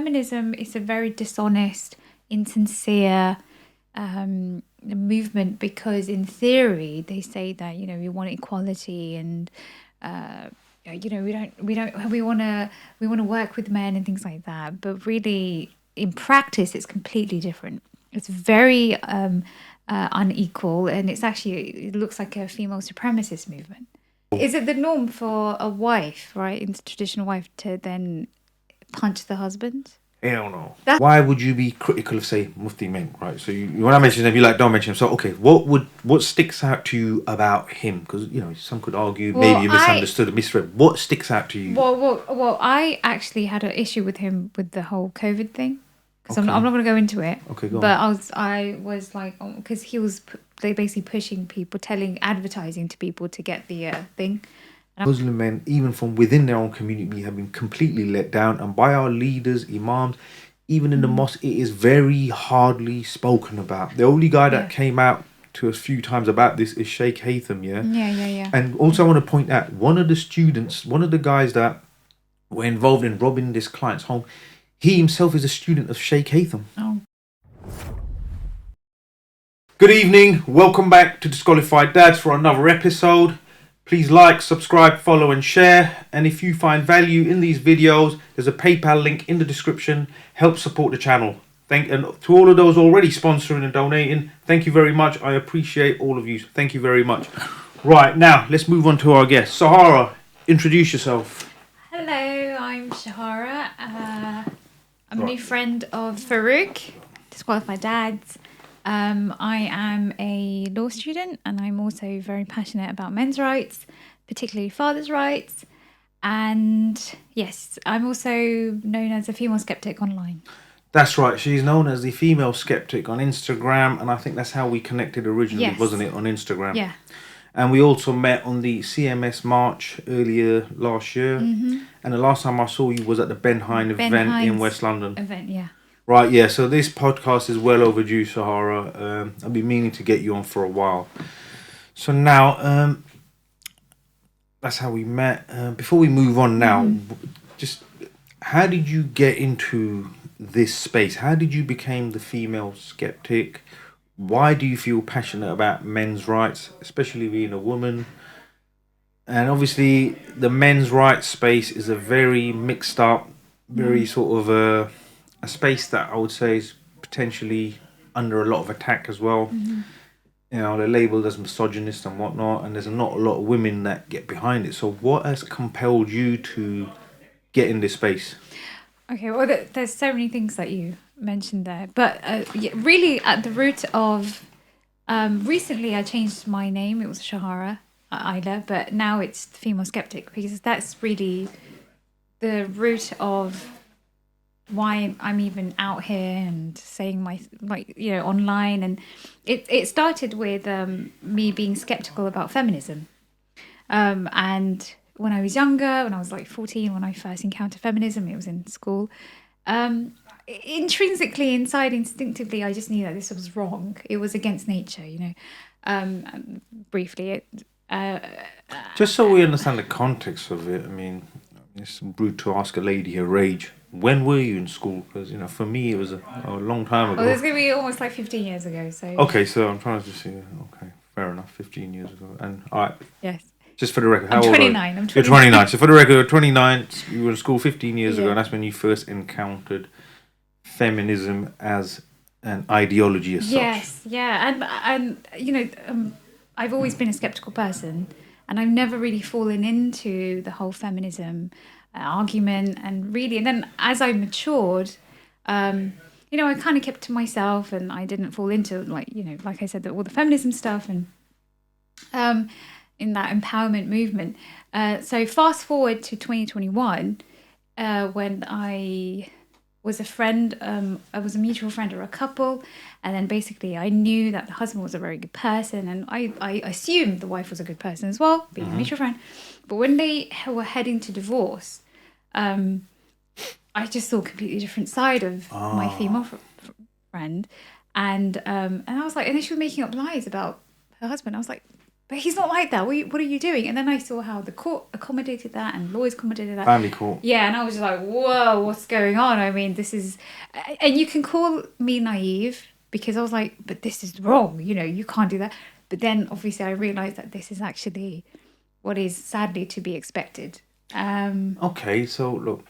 feminism is a very dishonest, insincere movement, because in theory they say that, you know, we want equality and you know, we want to work with men and things like that, but really in practice it's completely different. It's very unequal, and it looks like a female supremacist movement. Is it the norm for a wife, right, in the traditional wife, to then punch the husband? Hell no. Why would you be critical of, say, Mufti Menk, right? So when I mention him, you like, don't mention him. So okay, what sticks out to you about him? Because, you know, some could argue maybe you misunderstood and misread. What sticks out to you? Well, I actually had an issue with him with the whole COVID thing. Because I'm not going to go into it. Okay, go on. But I was like, because they basically pushing people, advertising to people to get the thing. Muslim men, even from within their own community, have been completely let down, and by our leaders, imams, even in the mosque, it is very hardly spoken about. The only guy that came out to us a few times about this is Sheikh Haytham, Yeah. And also I want to point out, one of the guys that were involved in robbing this client's home, he himself is a student of Sheikh Haytham. Oh. Good evening, welcome back to Disqualified Dads for another episode. Please like, subscribe, follow and share. And if you find value in these videos, there's a PayPal link in the description. Help support the channel. And to all of those already sponsoring and donating, thank you very much. I appreciate all of you. Thank you very much. Right, now let's move on to our guest. Sahara, introduce yourself. Hello, I'm Shahara. I'm a new friend of Farouk, Disqualified Dads. I am a law student, and I'm also very passionate about men's rights, particularly fathers' rights. And yes, I'm also known as a Female Skeptic online. That's right. She's known as the Female Skeptic on Instagram, and I think that's how we connected originally, wasn't it, on Instagram? Yeah. And we also met on the CMS March earlier last year. Mm-hmm. And the last time I saw you was at the Ben Hines event in West London. Right, yeah. So this podcast is well overdue, Sahara. I've been meaning to get you on for a while. So now, that's how we met. Before we move on now, just how did you get into this space? How did you become the Female Skeptic? Why do you feel passionate about men's rights, especially being a woman? And obviously, the men's rights space is a very mixed up, very sort of a space that I would say is potentially under a lot of attack as well. Mm-hmm. You know, they're labelled as misogynist and whatnot, and there's not a lot of women that get behind it. So what has compelled you to get in this space? Okay, well, there's so many things that you mentioned there. But really at the root of... recently I changed my name. It was Shahara Ayla, but now it's the Female Skeptic, because that's really the root of why I'm even out here and saying my, like, you know, online. And it started with me being skeptical about feminism. And when I was younger, when I was like 14, when I first encountered feminism, it was in school. Intrinsically, inside, instinctively, I just knew that this was wrong. It was against nature, you know. Briefly, just so we understand the context of it, I mean, it's rude to ask a lady her age. When were you in school? Because, you know, for me, it was a long time ago. Well, it's going to be almost like 15 years ago. So okay, so I'm trying to see. Okay, fair enough, 15 years ago. And all right. Yes. Just for the record, how I'm old 29. are you? I'm 29. You're 29. So for the record, 29, you were in school 15 years ago, and that's when you first encountered feminism as an ideology as such. Yes, yeah. And you know, I've always been a skeptical person, and I've never really fallen into the whole feminism argument. And then as I matured, you know, I kind of kept to myself, and I didn't fall into, like, you know, like I said, all the feminism stuff and in that empowerment movement. So fast forward to 2021, when I was a friend, I was a mutual friend of a couple, and then basically I knew that the husband was a very good person, and I assumed the wife was a good person as well, being a mutual friend. But when they were heading to divorce, I just saw a completely different side of my female friend, and I was like, and then she was making up lies about her husband. I was like, but he's not like that. What are you doing? And then I saw how the court accommodated that and lawyers accommodated that. Family court. Yeah, and I was just like, whoa, what's going on? I mean, this is... And you can call me naive because I was like, but this is wrong. You can't do that. But then, obviously, I realised that this is actually what is sadly to be expected. Okay, so look,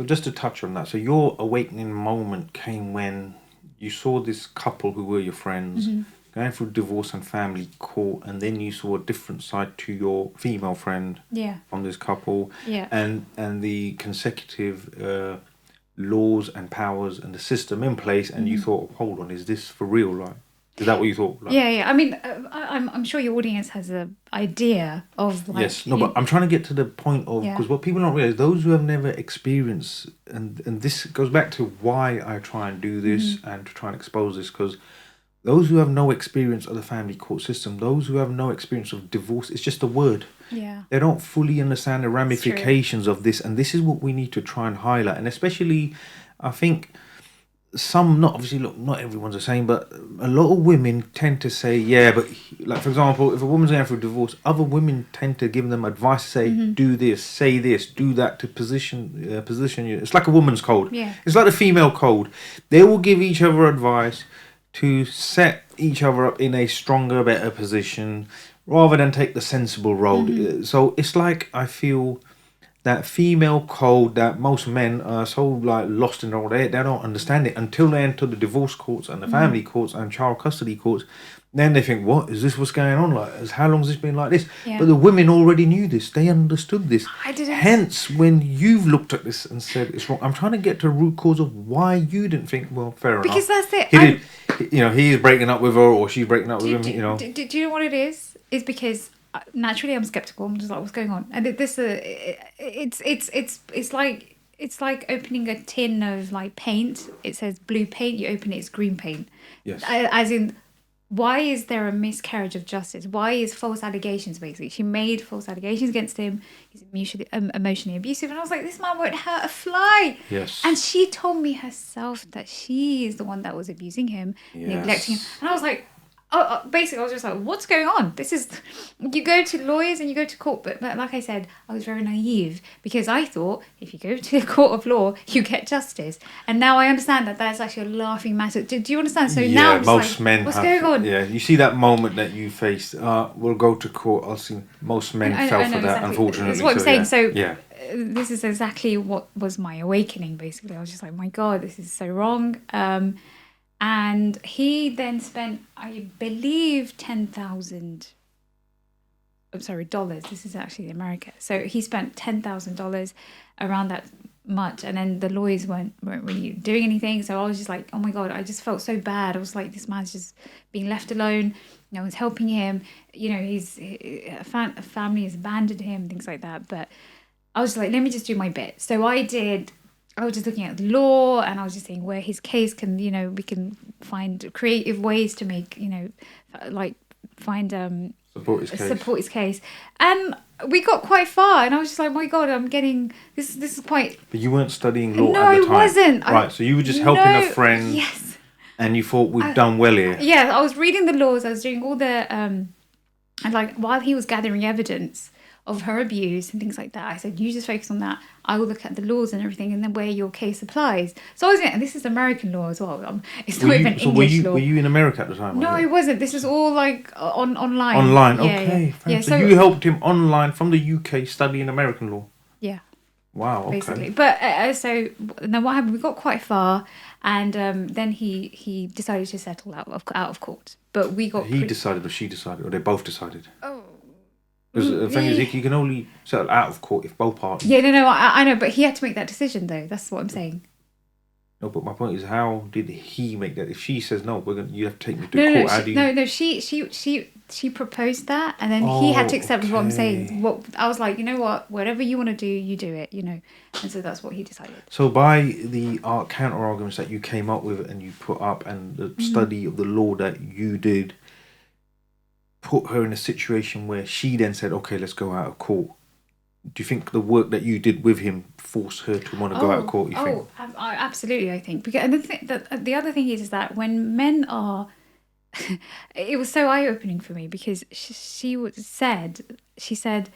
just to touch on that. So your awakening moment came when you saw this couple who were your friends going through divorce and family court, and then you saw a different side to your female friend from this couple, and the consecutive laws and powers and the system in place, and you thought, hold on, is this for real? Like, is that what you thought? Like, yeah. I mean, I'm sure your audience has an idea of like... Yes, no, but I'm trying to get to the point of... Because what people don't realise, those who have never experienced... And this goes back to why I try and do this and to try and expose this, because those who have no experience of the family court system, those who have no experience of divorce, it's just a word. Yeah. They don't fully understand the ramifications of this, and this is what we need to try and highlight. And especially, I think... not everyone's the same, but a lot of women tend to say, but like, for example, if a woman's going through divorce, other women tend to give them advice to say, do this, say this, do that, to position you. It's like a woman's code. Yeah. It's like the female code. They will give each other advice to set each other up in a stronger, better position, rather than take the sensible road. So it's like, I feel... that female code that most men are so like lost in all that, they don't understand it until they enter the divorce courts and the family courts and child custody courts. Then they think, what is this? What's going on? Like, how long has this been like this? Yeah. But the women already knew this. They understood this. I didn't. Hence, when you've looked at this and said it's wrong, I'm trying to get to the root cause of why you didn't think, well, fair enough. Because that's it. He's breaking up with her or she's breaking up with him. Do you know what it is? It's because naturally I'm skeptical. I'm just like, what's going on? And it's like opening a tin of like paint. It says blue paint. You open it, it's green paint. Yes. As in, why is there a miscarriage of justice? Why is false allegations, basically? She made false allegations against him. He's emotionally abusive. And I was like, this man won't hurt a fly. Yes. And she told me herself that she is the one that was abusing him, neglecting him. And I was like, basically, I was just like, what's going on? This is... You go to lawyers and you go to court. But like I said, I was very naive because I thought if you go to a court of law, you get justice. And now I understand that that's actually a laughing matter. Do you understand? So now I'm just most men what's going on? Yeah, you see that moment that you faced, we'll go to court. I'll see most men fell for that, exactly. Unfortunately. That's what I'm saying. So this is exactly what was my awakening, basically. I was just like, my God, this is so wrong. And he then spent, I believe, $10,000. I'm sorry, dollars. This is actually America. So he spent $10,000 around that much, and then the lawyers weren't really doing anything. So I was just like, oh my God, I just felt so bad. I was like, this man's just being left alone. No one's helping him. His family has abandoned him, things like that. But I was just like, let me just do my bit. So I was just looking at the law, and I was just saying where his case can, we can find creative ways to make, support his case. And we got quite far, and I was just like, my God, I'm getting, this is quite... But you weren't studying law no, at the time. No, I wasn't. Right, so you were just helping a friend. Yes. And you thought, we've done well here. Yeah, I was reading the laws, I was doing all the, and while he was gathering evidence of her abuse and things like that, I said, you just focus on that. I will look at the laws and everything, and then where your case applies. So I was, and this is American law as well. It's not even English law. Were you in America at the time? No, I wasn't. This is all like online. Online, okay. Yeah. So you helped him online from the UK studying American law. Yeah. Wow. Okay. Basically, but so then what happened? We got quite far, and then he decided to settle out of court. But we got. He decided, or she decided, or they both decided. Oh. Because the thing is, you can only settle out of court if both parties. Yeah, no, I know, but he had to make that decision, though. That's what I'm saying. No, but my point is, how did he make that? If she says no, you have to take me to court. She proposed that, and then he had to accept what I'm saying. I was like, you know what? Whatever you want to do, you do it. And so that's what he decided. So by the counter arguments that you came up with and you put up, and the study of the law that you did, put her in a situation where she then said, okay, let's go out of court. Do you think the work that you did with him forced her to want to go out of court? Absolutely, I think. Because, and the other thing is that when men are it was so eye-opening for me because she said,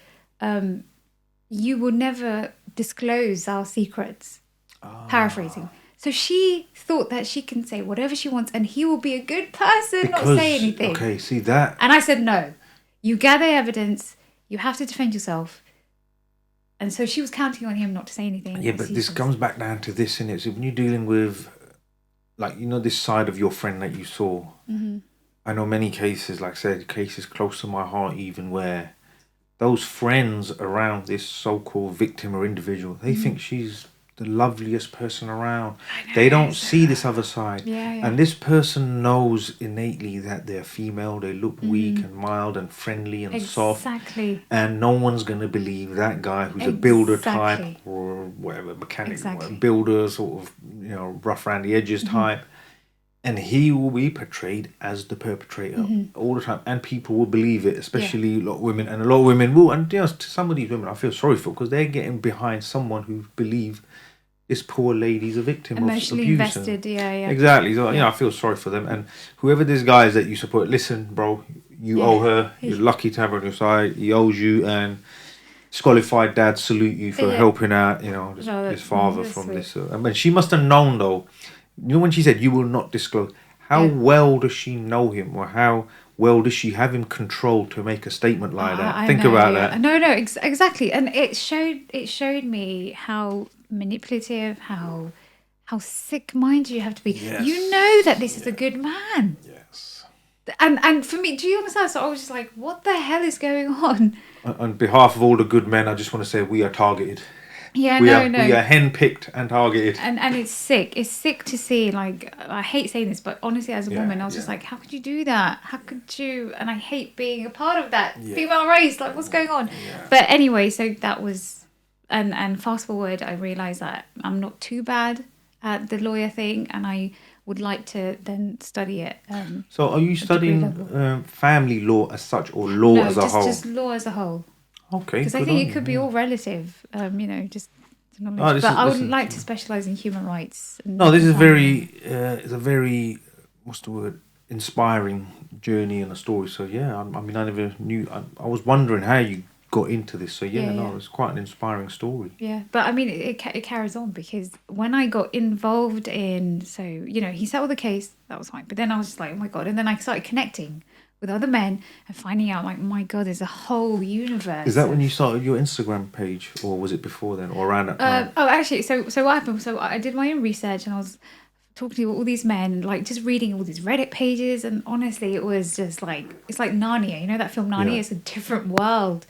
you will never disclose our secrets. Paraphrasing. So she thought that she can say whatever she wants and he will be a good person, not say anything. Okay, see that? And I said, no. You gather evidence. You have to defend yourself. And so she was counting on him not to say anything. Yeah, but this comes back down to this, innit? So when you're dealing with, like, you know, this side of your friend that you saw. Mm-hmm. I know many cases, like I said, cases close to my heart even, where those friends around this so-called victim or individual, they think she's the loveliest person around. They don't see this other side. And this person knows innately that they're female, they look weak and mild and friendly and soft. And no one's going to believe that guy who's a builder type or whatever, mechanic, builder, sort of, you know, rough around the edges type. And he will be portrayed as the perpetrator all the time. And people will believe it, especially a lot of women. And a lot of women will. And you know, some of these women I feel sorry for because they're getting behind someone who believes this poor lady's a victim emotionally of abuse. Invested, Exactly. So, you know, I feel sorry for them. And whoever this guy is that you support, listen, bro, you owe her. You're lucky to have her on your side. He owes you. And Disqualified Dads salute you for helping out, you know, this father from sweet. This. I mean, she must have known, though. You know, when she said, you will not disclose, how well does she know him? Or how well does she have him controlled to make a statement like that? Think about that. No, exactly. And it showed me how manipulative, how sick minded you have to be. Yes. You know that this is a good man. Yes. And for me, do you understand? So I was just like, what the hell is going on? On behalf of all the good men, I just want to say we are targeted. Yeah, we are handpicked and targeted. And it's sick. It's sick to see. Like, I hate saying this, but honestly, as a woman, I was just like, how could you do that? How could you? And I hate being a part of that female race. Like, what's going on? Yeah. But anyway, so that was, and fast forward, I realised that I'm not too bad at the lawyer thing, and I would like to then study it. So are you studying family law as such, or law as a whole? No, just law as a whole. Okay, because I think it could be all relative, you know, just knowledge. But I would like to specialise in human rights. No, this is it's a very, what's the word, inspiring journey and a story. So yeah, I mean, I never knew. I was wondering how you got into this. So it's quite an inspiring story. Yeah, but I mean, it carries on because when I got involved in, so you know, he settled the case, that was fine. But then I was just like, oh my god, and then I started connecting with other men and finding out, like, my god, there's a whole universe. Is that when you started your Instagram page, or was it before then, or around that time? Actually, so what happened? So I did my own research, and I was talking to all these men, like just reading all these Reddit pages, and honestly, it was just like, it's like Narnia. You know that film Narnia? Yeah. It's a different world,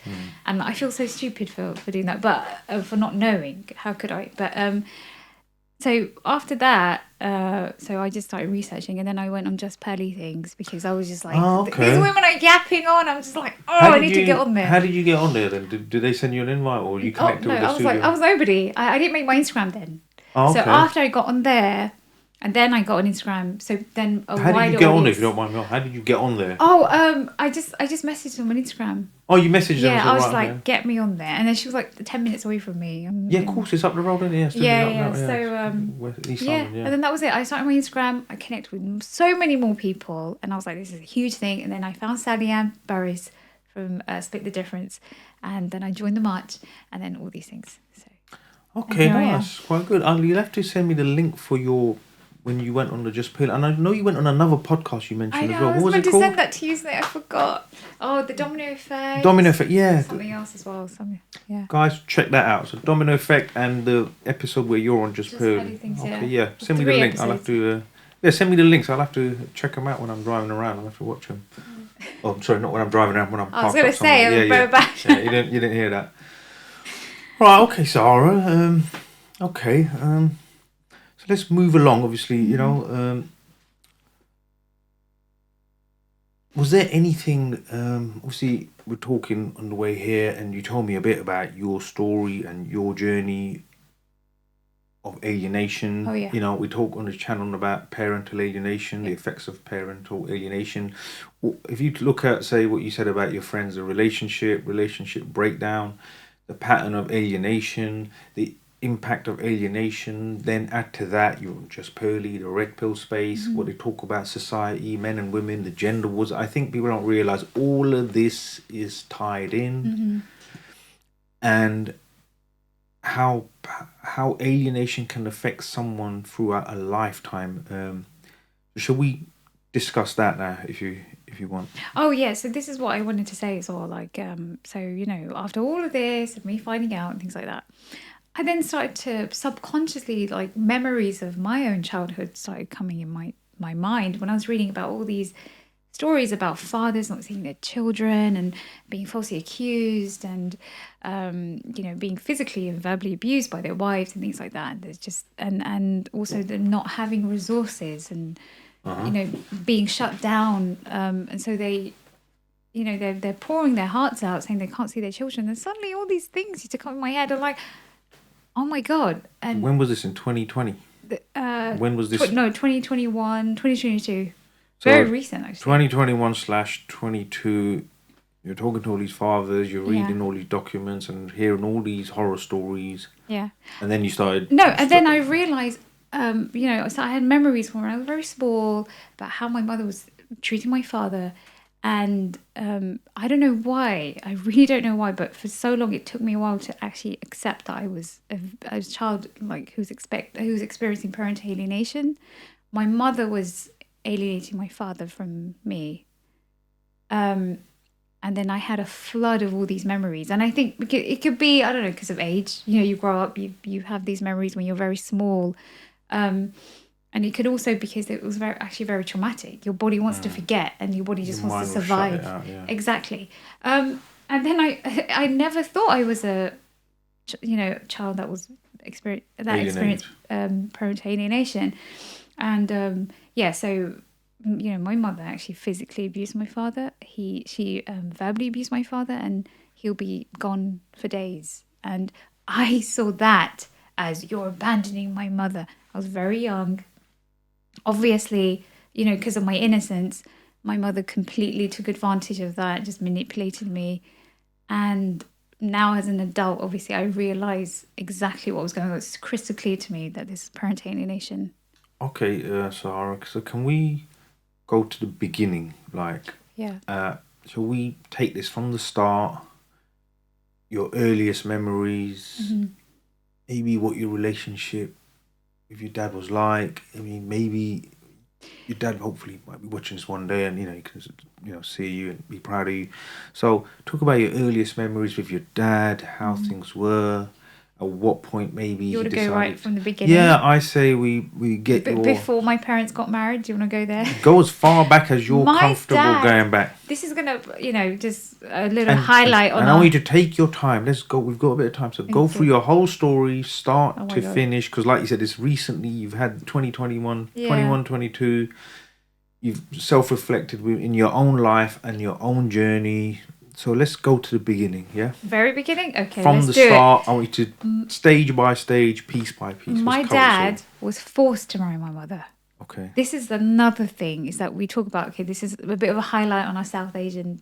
and I feel so stupid for doing that, but for not knowing. How could I? But so after that, so I just started researching, and then I went on Just Pearly Things because I was just like, these women are yapping on. I'm just like, I need to get on there. How did you get on there then? Did they send you an invite, or you connected with the studio? I was nobody. I didn't make my Instagram then. Oh, okay. So after I got on there, and then I got on Instagram. So then how did you get on there, if you don't mind me asking? How did you get on there? I just messaged them on Instagram. Oh, you messaged them? Yeah, I was like, get me on there. And then she was like 10 minutes away from me. Yeah, of course, it's up the road, isn't it? Yeah. So, East London, and then that was it. I started my Instagram. I connected with so many more people. And I was like, this is a huge thing. And then I found Sally Ann Burris from Split the Difference. And then I joined the march. And then all these things. So. Okay, that's quite good. You'll have to send me the link for your... when you went on the Just Pale, and I know you went on another podcast you mentioned as well. What was it called? I was meant to send that to you today. I forgot. Oh, the Domino Effect. Domino Effect, yeah. Something else as well. Guys, check that out. So Domino Effect and the episode where you're on Just Pale. Okay, yeah. Send me the link. I'll have to. Send me the links. I'll have to check them out when I'm driving around. I'll have to watch them. Oh, I'm sorry, not when I'm driving around. When I'm parked. I was going to say, back. Yeah, you didn't hear that. Right. Okay, Sarah. Okay. So let's move along. Obviously, you know, was there anything, obviously we're talking on the way here, and you told me a bit about your story and your journey of alienation. Oh, yeah. You know, we talk on the channel about parental alienation, the effects of parental alienation. If you look at, say, what you said about your friends, the relationship breakdown, the pattern of alienation, impact of alienation. Then add to that, you're just purely the red pill space, what they talk about society, men and women, the gender wars. I think people don't realize all of this is tied in, and how alienation can affect someone throughout a lifetime. Shall we discuss that now, if you want? Oh yeah, so this is what I wanted to say as well. Like, so after all of this and me finding out and things like that, I then started to subconsciously, like, memories of my own childhood started coming in my mind when I was reading about all these stories about fathers not seeing their children and being falsely accused and being physically and verbally abused by their wives and things like that. And there's just and also them not having resources and being shut down, and so they they're pouring their hearts out saying they can't see their children, and suddenly all these things used to come in my head. I'm like, oh my god. And when was this? In 2020? When was this? 2021, 2022. So very recent, actually. 2021/22. You're talking to all these fathers, you're reading all these documents and hearing all these horror stories. Yeah. And then you started... No, and then I realised, so I had memories from when I was very small about how my mother was treating my father. And I don't know why. I really don't know why. But for so long, it took me a while to actually accept that I was a child, like, who's experiencing parental alienation. My mother was alienating my father from me. And then I had a flood of all these memories. And I think it could be, I don't know, because of age. You grow up, you have these memories when you're very small. And it could also because it was very traumatic. Your body wants to forget and your body just wants to survive. Out, yeah. Exactly. And then I never thought I was a child that experienced parental alienation. And so my mother actually physically abused my father. She verbally abused my father, and he'll be gone for days. And I saw that as, you're abandoning my mother. I was very young. Obviously, because of my innocence, my mother completely took advantage of that, just manipulated me. And now as an adult, obviously, I realise exactly what was going on. It's crystal clear to me that this is parental alienation. Okay, Sahara, so can we go to the beginning? Like, shall we take this from the start? Your earliest memories, maybe what your relationship with your dad was like. I mean, maybe your dad hopefully might be watching this one day, and he can see you and be proud of you. So talk about your earliest memories with your dad, how things were. At what point maybe you want to go right from the beginning? Yeah, I say we get before my parents got married. Do you want to go there? Go as far back as you're comfortable going back. This is gonna, just a little highlight on. And I want you to take your time. Let's go. We've got a bit of time, so go through your whole story, start to finish. Because, like you said, it's recently. You've had 2021, 21, 22. You've self-reflected in your own life and your own journey. So let's go to the beginning, yeah? Very beginning? Okay, From the start, I want you to stage by stage, piece by piece. My dad was forced to marry my mother. Okay. This is another thing, is that we talk about, this is a bit of a highlight on our South Asian,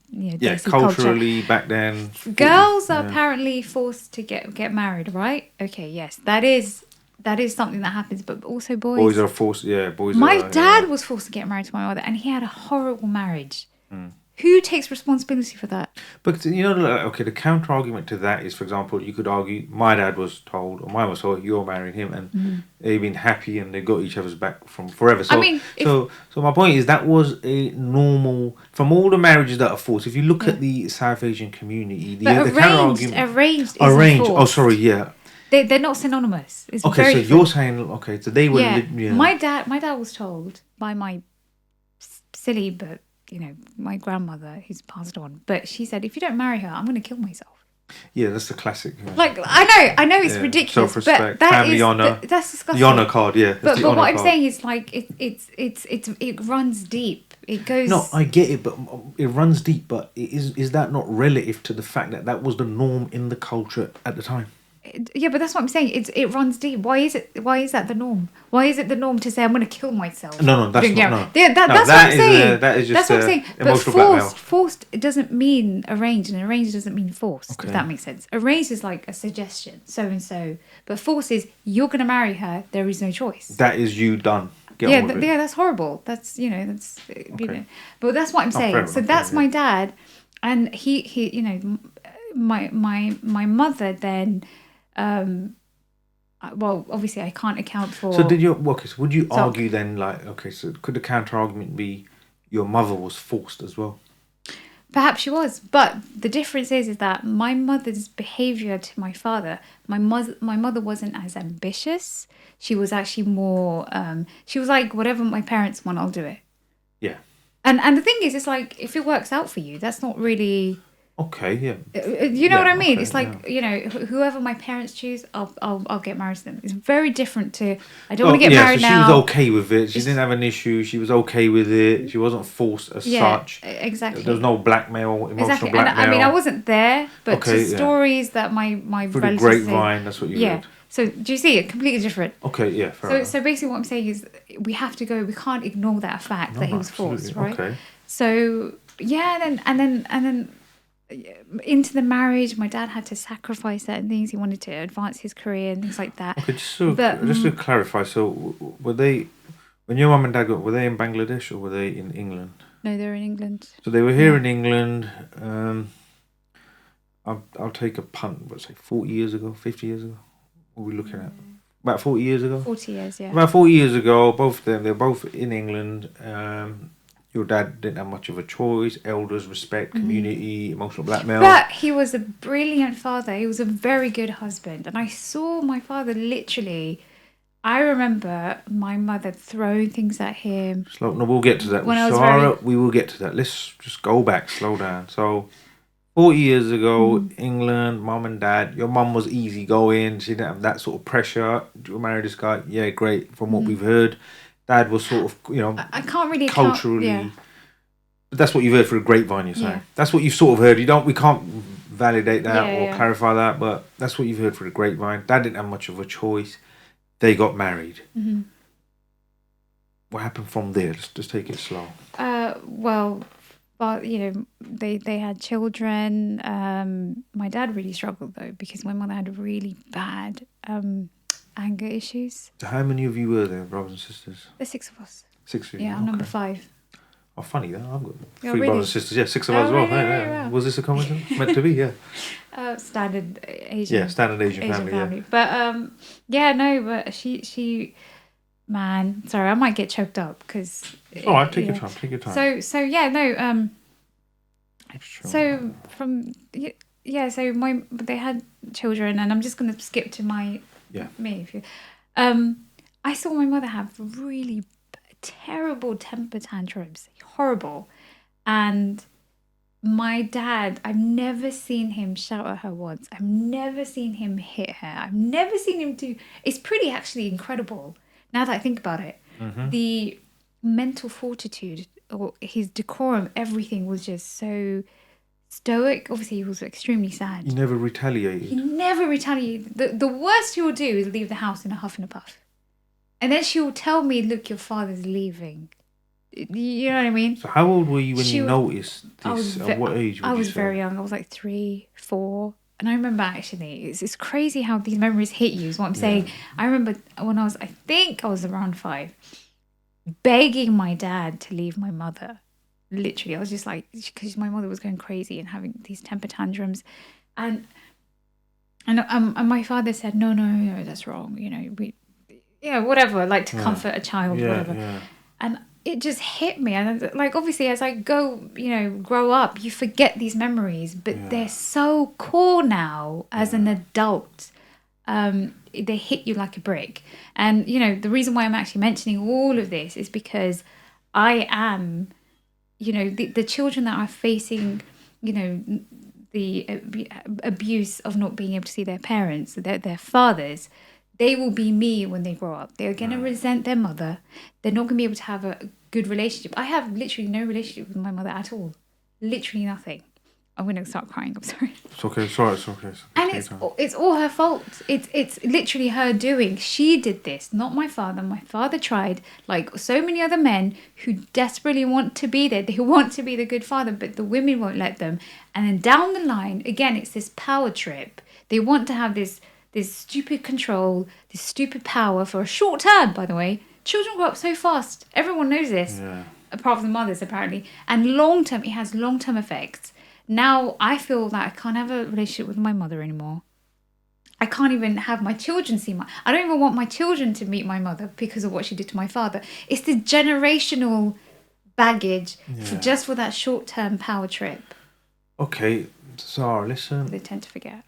culturally, culture. Back then. Girls are apparently forced to get married, right? Okay, yes, that is something that happens, but also boys. Boys are forced, My dad was forced to get married to my mother, and he had a horrible marriage. Who takes responsibility for that? But the counter argument to that is, for example, you could argue my dad was told, or mine was told, you're marrying him, and they've been happy and they got each other's back from forever. So, so my point is that was a normal, from all the marriages that are forced. If you look at the South Asian community, the counter argument, arranged. Oh, sorry, yeah. They're not synonymous. It's okay, so you're saying so they were. Yeah. My dad was told by my silly but my grandmother, who's passed on, but she said, if you don't marry her, I'm going to kill myself. Yeah, that's the classic. Like, I know it's ridiculous, self-respect, but family honour, that's disgusting. The honour card, yeah. But what I'm saying is, like, it runs deep. It goes. No, I get it, but it runs deep. But is that not relative to the fact that was the norm in the culture at the time? Yeah, but that's what I'm saying. It runs deep. Why is that the norm? Why is it the norm to say I'm going to kill myself? No, that's not. No, yeah, that's what I'm saying. That is just that's what I'm saying. But emotional blackmail. Forced it doesn't mean arranged, and arranged doesn't mean forced. Okay. If that makes sense. Arranged is like a suggestion, so and so. But forced is you're going to marry her. There is no choice. That is you done. Yeah, that's horrible. That's that's okay. But that's what I'm saying. So that's my dad, and he my mother then. Well, obviously, I can't account for. So did you? Okay, so would you argue then, like, okay, so could the counter argument be your mother was forced as well? Perhaps she was, but the difference is that my mother's behavior to my father, my mother wasn't as ambitious. She was actually more. She was like, whatever my parents want, I'll do it. Yeah. And the thing is, it's like if it works out for you, that's not really. Okay, yeah. You know what I mean? Okay, it's like, whoever my parents choose, I'll get married to them. It's very different to, I don't want to get married now. So she was okay with it. She didn't have an issue. She was okay with it. She wasn't forced as such. Exactly. There was no blackmail, emotional blackmail. And, I wasn't there, but stories that my through relatives the grapevine, that's what you heard. So do you see it? Completely different. Okay, yeah, fair enough. So basically what I'm saying is we have to go, we can't ignore that fact that he was forced, right? Okay. So, and then into the marriage, my dad had to sacrifice certain things. He wanted to advance his career and things like that. Okay, just to clarify, so were they, when your mum and dad were they in Bangladesh or were they in England? No, they were in England. So they were here in England. I'll take a punt. Let's say 40 years ago, 50 years ago. What are we looking at? About 40 years ago. 40 years, yeah. About 40 years ago, both of them. They're both in England. Your dad didn't have much of a choice. Elders, respect, community, emotional blackmail. But he was a brilliant father. He was a very good husband. And I saw my father literally... I remember my mother throwing things at him. No, we'll get to that. We will get to that. Let's just go back, slow down. So, 40 years ago, England, mum and dad. Your mum was easygoing. She didn't have that sort of pressure. You marry this guy? Yeah, great. From what we've heard. Dad was sort of, I can't really culturally. But that's what you've heard through the grapevine. You're saying that's what you've sort of heard. We can't validate that or clarify that, but that's what you've heard through the grapevine. Dad didn't have much of a choice. They got married. Mm-hmm. What happened from there? Let's just take it slow. But they had children. My dad really struggled though because my mother had really bad anger issues. So how many of you were there, brothers and sisters? There's 6 of us. 6 of you? Yeah, I'm number 5. Oh, funny that. I've got 3 brothers and sisters. Yeah, 6 of us as well. Really? Was this a coincidence? Meant to be, yeah. Standard Asian. Yeah, standard Asian family. Yeah. But she, man, sorry, I might get choked up because. All right, take your time. So they had children, and I'm just gonna skip to me. I saw my mother have really terrible temper tantrums, horrible, and my dad, I've never seen him shout at her once. I've never seen him hit her. I've never seen him do. It's pretty actually incredible now that I think about it. Mm-hmm. The mental fortitude or his decorum, everything was just so stoic. Obviously, he was extremely sad. He never retaliated. The worst he will do is leave the house in a huff and a puff. And then she will tell me, look, your father's leaving. You know what I mean? So how old were you when you noticed this? At what age I was very young. I was like 3, 4. And I remember actually, it's crazy how these memories hit you is what I'm saying. I remember when I think I was around 5, begging my dad to leave my mother. Literally, I was just like, because my mother was going crazy and having these temper tantrums. And my father said, no, that's wrong. Whatever, like to comfort a child, whatever. Yeah. And it just hit me. And like, obviously, as I go, grow up, you forget these memories, but they're so core now as an adult. They hit you like a brick. And, the reason why I'm actually mentioning all of this is because I am, the children that are facing, the abuse of not being able to see their parents, their fathers, they will be me when they grow up. They're going to resent their mother. They're not going to be able to have a good relationship. I have literally no relationship with my mother at all. Literally nothing. I'm going to start crying. I'm sorry. It's okay. It's all right. It's okay. And it's all her fault. It's literally her doing. She did this, not my father. My father tried, like so many other men who desperately want to be there. They want to be the good father, but the women won't let them. And then down the line, again, it's this power trip. They want to have this stupid control, this stupid power for a short term, by the way. Children grow up so fast. Everyone knows this, apart from the mothers, apparently. And long term, it has long-term effects. Now I feel that I can't have a relationship with my mother anymore. I can't even have my children see I don't even want my children to meet my mother because of what she did to my father. It's the generational baggage for that short-term power trip. Okay, Zara, listen. They tend to forget.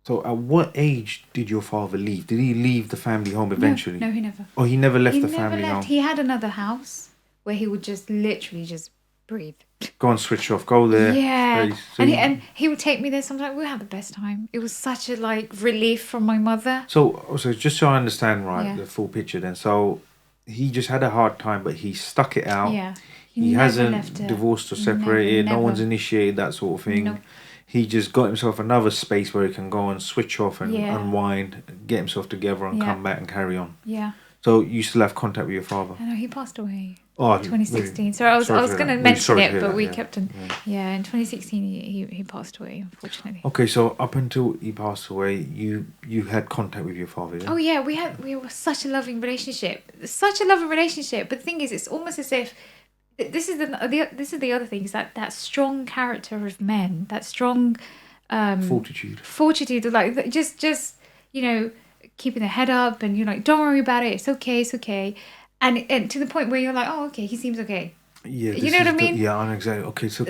So at what age did your father leave? Did he leave the family home eventually? No, he never. Oh, he never left the family home? He had another house where he would just literally just breathe. Go and switch off. Go there. Yeah. And he would take me there sometimes. We had the best time. It was such a relief from my mother. So just so I understand the full picture then. So he just had a hard time, but he stuck it out. Yeah. He hasn't divorced or separated. Never. No one's initiated that sort of thing. No. He just got himself another space where he can go and switch off and unwind, get himself together and come back and carry on. Yeah. So you still have contact with your father? I know, he passed away in 2016. Really, so I was going to mention it, but we kept on. Yeah, in 2016 he passed away, unfortunately. Okay, so up until he passed away, you had contact with your father, yeah? Oh yeah, we were such a loving relationship. Such a loving relationship. But the thing is, it's almost as if this is the other thing, is that strong character of men, that strong fortitude, like just keeping their head up, and you're like, don't worry about it, it's okay, and to the point where you're like, oh, okay, he seems okay. Yeah, you know what I mean? Yeah, I know exactly. Okay, so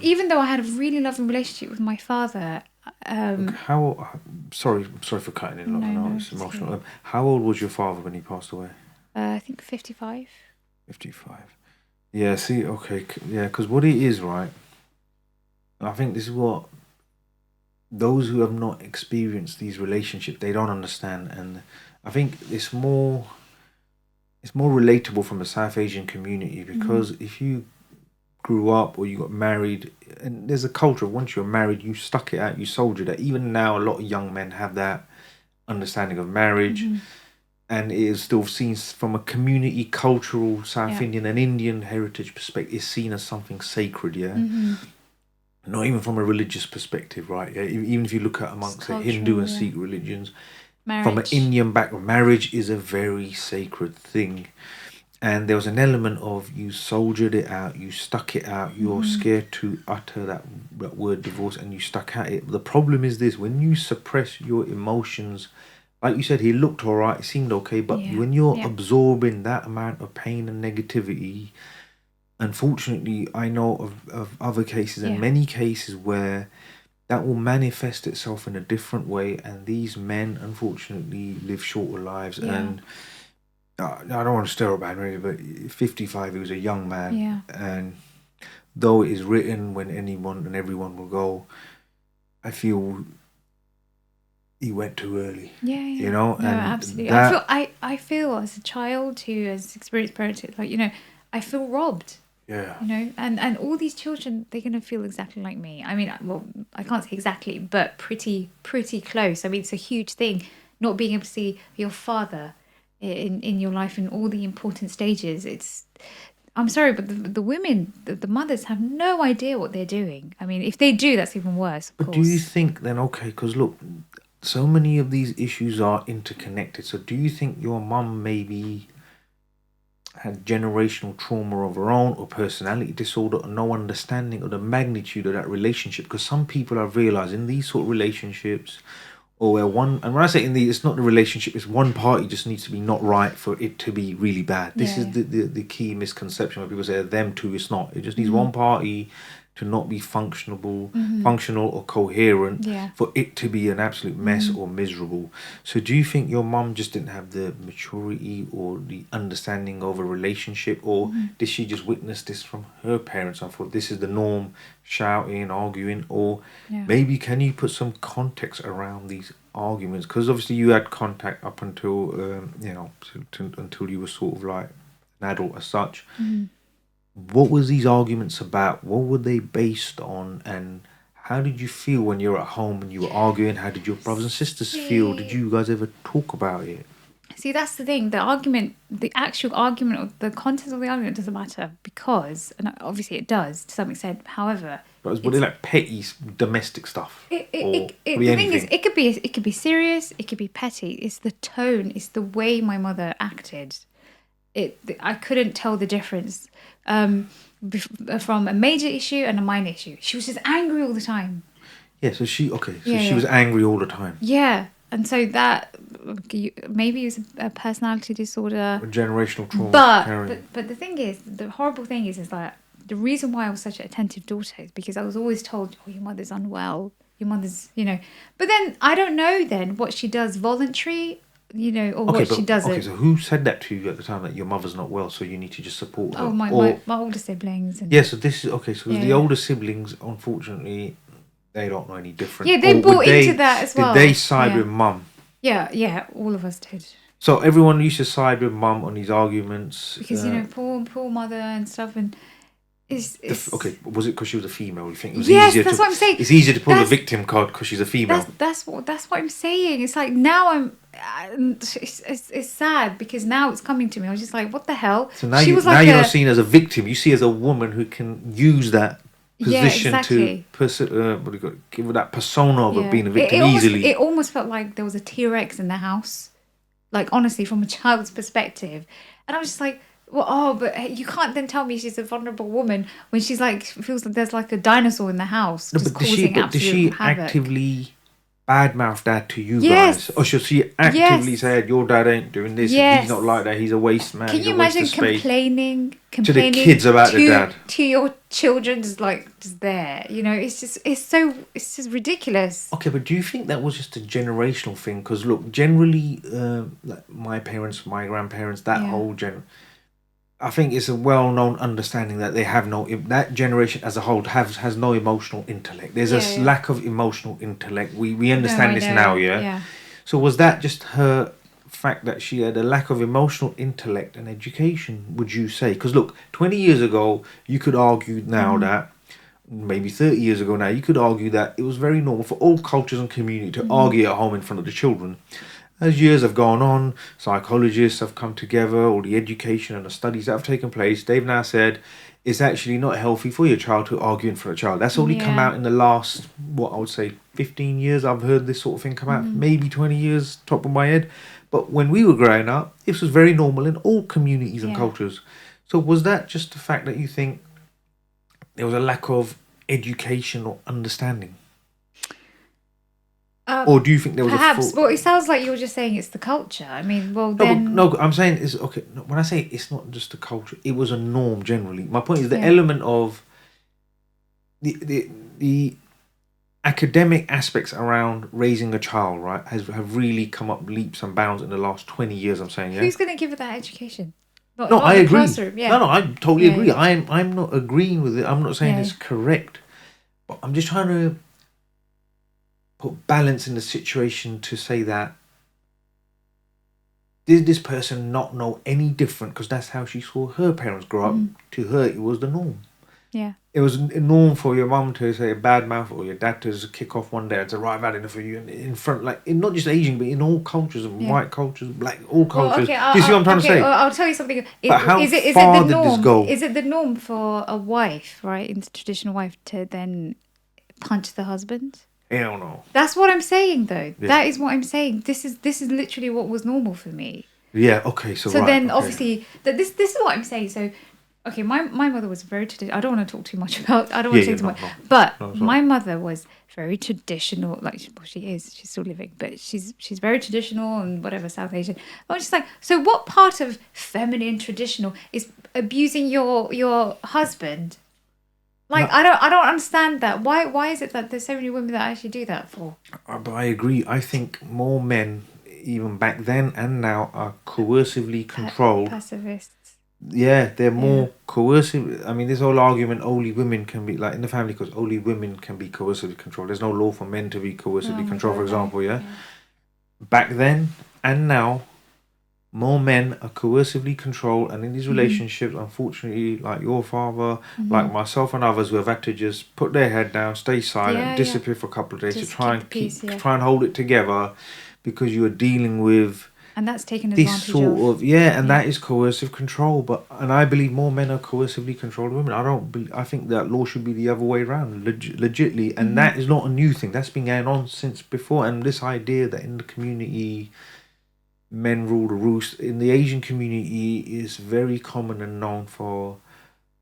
even though I had a really loving relationship with my father, sorry for cutting in. No, it's emotional. Okay. How old was your father when he passed away? I think 55. 55. Yeah. See, okay, yeah, because what it is, right? I think this is what those who have not experienced these relationships, they don't understand, and I think it's more relatable from the South Asian community, because if you grew up or you got married, and there's a culture of once you're married, you stuck it out, you soldiered it. Even now, a lot of young men have that understanding of marriage, and it is still seen from a community, cultural, South Indian and Indian heritage perspective, it's seen as something sacred, not even from a religious perspective, right? Yeah? Even if you look at amongst the Hindu and Sikh religions, from an Indian background, marriage is a very sacred thing. And there was an element of you soldiered it out, you stuck it out, you're scared to utter that word divorce, and you stuck at it. The problem is this: when you suppress your emotions, like you said, he looked all right, it seemed okay, but when you're absorbing that amount of pain and negativity, unfortunately, I know of other cases and many cases where that will manifest itself in a different way, and these men unfortunately live shorter lives. And I don't want to stir up bad really, but 55, he was a young man, and though it is written when anyone and everyone will go, I feel he went too early. You know, no, and absolutely. I feel as a child who has experienced parenting, I feel robbed. Yeah. And all these children, they're going to feel exactly like me. I mean, well, I can't say exactly, but pretty close. I mean, it's a huge thing, not being able to see your father in your life in all the important stages. I'm sorry, but the women, the mothers have no idea what they're doing. I mean, if they do, that's even worse, of course. Do you think then, okay, because look, so many of these issues are interconnected. So do you think your mum maybe had generational trauma of her own, or personality disorder, or no understanding of the magnitude of that relationship? Because some people have realised in these sort of relationships, or where and when I say it's not the relationship, it's one party just needs to be not right for it to be really bad. This is the key misconception where people say them two, it's not. It just needs one party to not be functional or coherent for it to be an absolute mess or miserable. So do you think your mum just didn't have the maturity or the understanding of a relationship, or did she just witness this from her parents and thought this is the norm, shouting, arguing, or maybe can you put some context around these arguments? Because obviously you had contact up until until you were sort of like an adult as such. what was these arguments about? What were they based on? And how did you feel when you were at home and you were arguing? How did your brothers and sisters feel? Did you guys ever talk about it? See, that's the thing. The argument, the actual argument, or the content of the argument doesn't matter because, and obviously it does to some extent. However, but were they like petty domestic stuff? The thing is, it could be serious, it could be petty. It's the tone, it's the way my mother acted. I couldn't tell the difference from a major issue and a minor issue. She was just angry all the time. Yeah, so she was angry all the time. Yeah, and so that maybe it was a personality disorder, a generational trauma. But the thing is, the horrible thing is that the reason why I was such an attentive daughter is because I was always told, "Oh, your mother's unwell. Your mother's, But then I don't know then what she does voluntary, or what she doesn't. Okay, so who said that to you at the time that your mother's not well, so you need to just support her? Oh, my older siblings. Yeah, so this is okay. So the older siblings, unfortunately, they don't know any different. Yeah, they bought into that as well. Did they side with mum? Yeah, all of us did. So everyone used to side with mum on these arguments because poor mother and stuff, and okay. Was it because she was a female? You think it was yes? That's what I'm saying. It's easier to pull the victim card because she's a female. That's what I'm saying. It's like now it's sad because now it's coming to me. I was just like, what the hell? So now you're not seen as a victim. You see as a woman who can use that position to give her that persona of being a victim easily. It almost felt like there was a T-Rex in the house, like honestly, from a child's perspective, and I was just like, well, but you can't then tell me she's a vulnerable woman when she's like feels like there's like a dinosaur in the house just causing absolute havoc. Does she actively badmouth dad to you guys? Or should she actively say, your dad ain't doing this, and he's not like that, he's a waste man. Can you imagine complaining to the kids about the dad? To your children just there. It's just ridiculous. Okay, but do you think that was just a generational thing? Because look, generally, like my parents, my grandparents, that whole I think it's a well-known understanding that they have that generation as a whole has no emotional intellect. There's a lack of emotional intellect. We understand this now, yeah? So was that just her fact that she had a lack of emotional intellect and education, would you say? Because look, 20 years ago, you could argue now that, maybe 30 years ago now, you could argue that it was very normal for all cultures and community to argue at home in front of the children. As years have gone on, psychologists have come together, all the education and the studies that have taken place, they've now said it's actually not healthy for your child to argue in front of a child. That's only come out in the last, what I would say, 15 years. I've heard this sort of thing come out, maybe 20 years, top of my head. But when we were growing up, this was very normal in all communities and cultures. So was that just the fact that you think there was a lack of education or understanding? Or do you think there was perhaps? Well, it sounds like you're just saying it's the culture. I mean, well, then... No, I'm saying it's okay. When I say it's not just the culture, it was a norm generally. My point is the element of the academic aspects around raising a child, right, have really come up leaps and bounds in the last 20 years. I'm saying, who's going to give her that education? No, I agree. No, I totally agree. I'm not agreeing with it. I'm not saying it's correct, but I'm just trying to put balance in the situation to say that did this person not know any different because that's how she saw her parents grow up. To her it was the norm. It was a norm for your mum to say a bad mouth or your dad to kick off one day and say, right, I've had enough of you, and in front, like in not just Asian but in all cultures, white cultures, black, all cultures. Do you see what I'm trying to say? I'll tell you something. But how far did this go? Is it the norm for a wife, right, in the traditional wife, to then punch the husband? Hell no. That's what I'm saying, though. Yeah. That is what I'm saying. This is literally what was normal for me. Yeah. Okay. So right, then, obviously, this is what I'm saying. So, okay, my mother was very traditional. I don't want to talk too much about. I don't want to say too much. But my mother was very traditional. Like, well, she is. She's still living, but she's very traditional and whatever, South Asian. I was just like, so what part of feminine traditional is abusing your husband? Like, no. I don't understand that. Why is it that there's so many women that actually do that for? But I agree. I think more men, even back then and now, are coercively controlled. Pacifists. Yeah, they're more coercive. I mean, this whole argument, only women can be, like in the family, because only women can be coercively controlled. There's no law for men to be coercively controlled, for example, yeah? Back then and now, more men are coercively controlled, and in these relationships, unfortunately, like your father, like myself and others who have had to just put their head down, stay silent, disappear for a couple of days just to try and peace, try and hold it together, because you are dealing with and that's taken this advantage sort of yeah. that is coercive control. And I believe more men are coercively controlled women. I think that law should be the other way around, legitly, and that is not a new thing. That's been going on since before. And this idea that in the community men rule the roost in the Asian community is very common and known for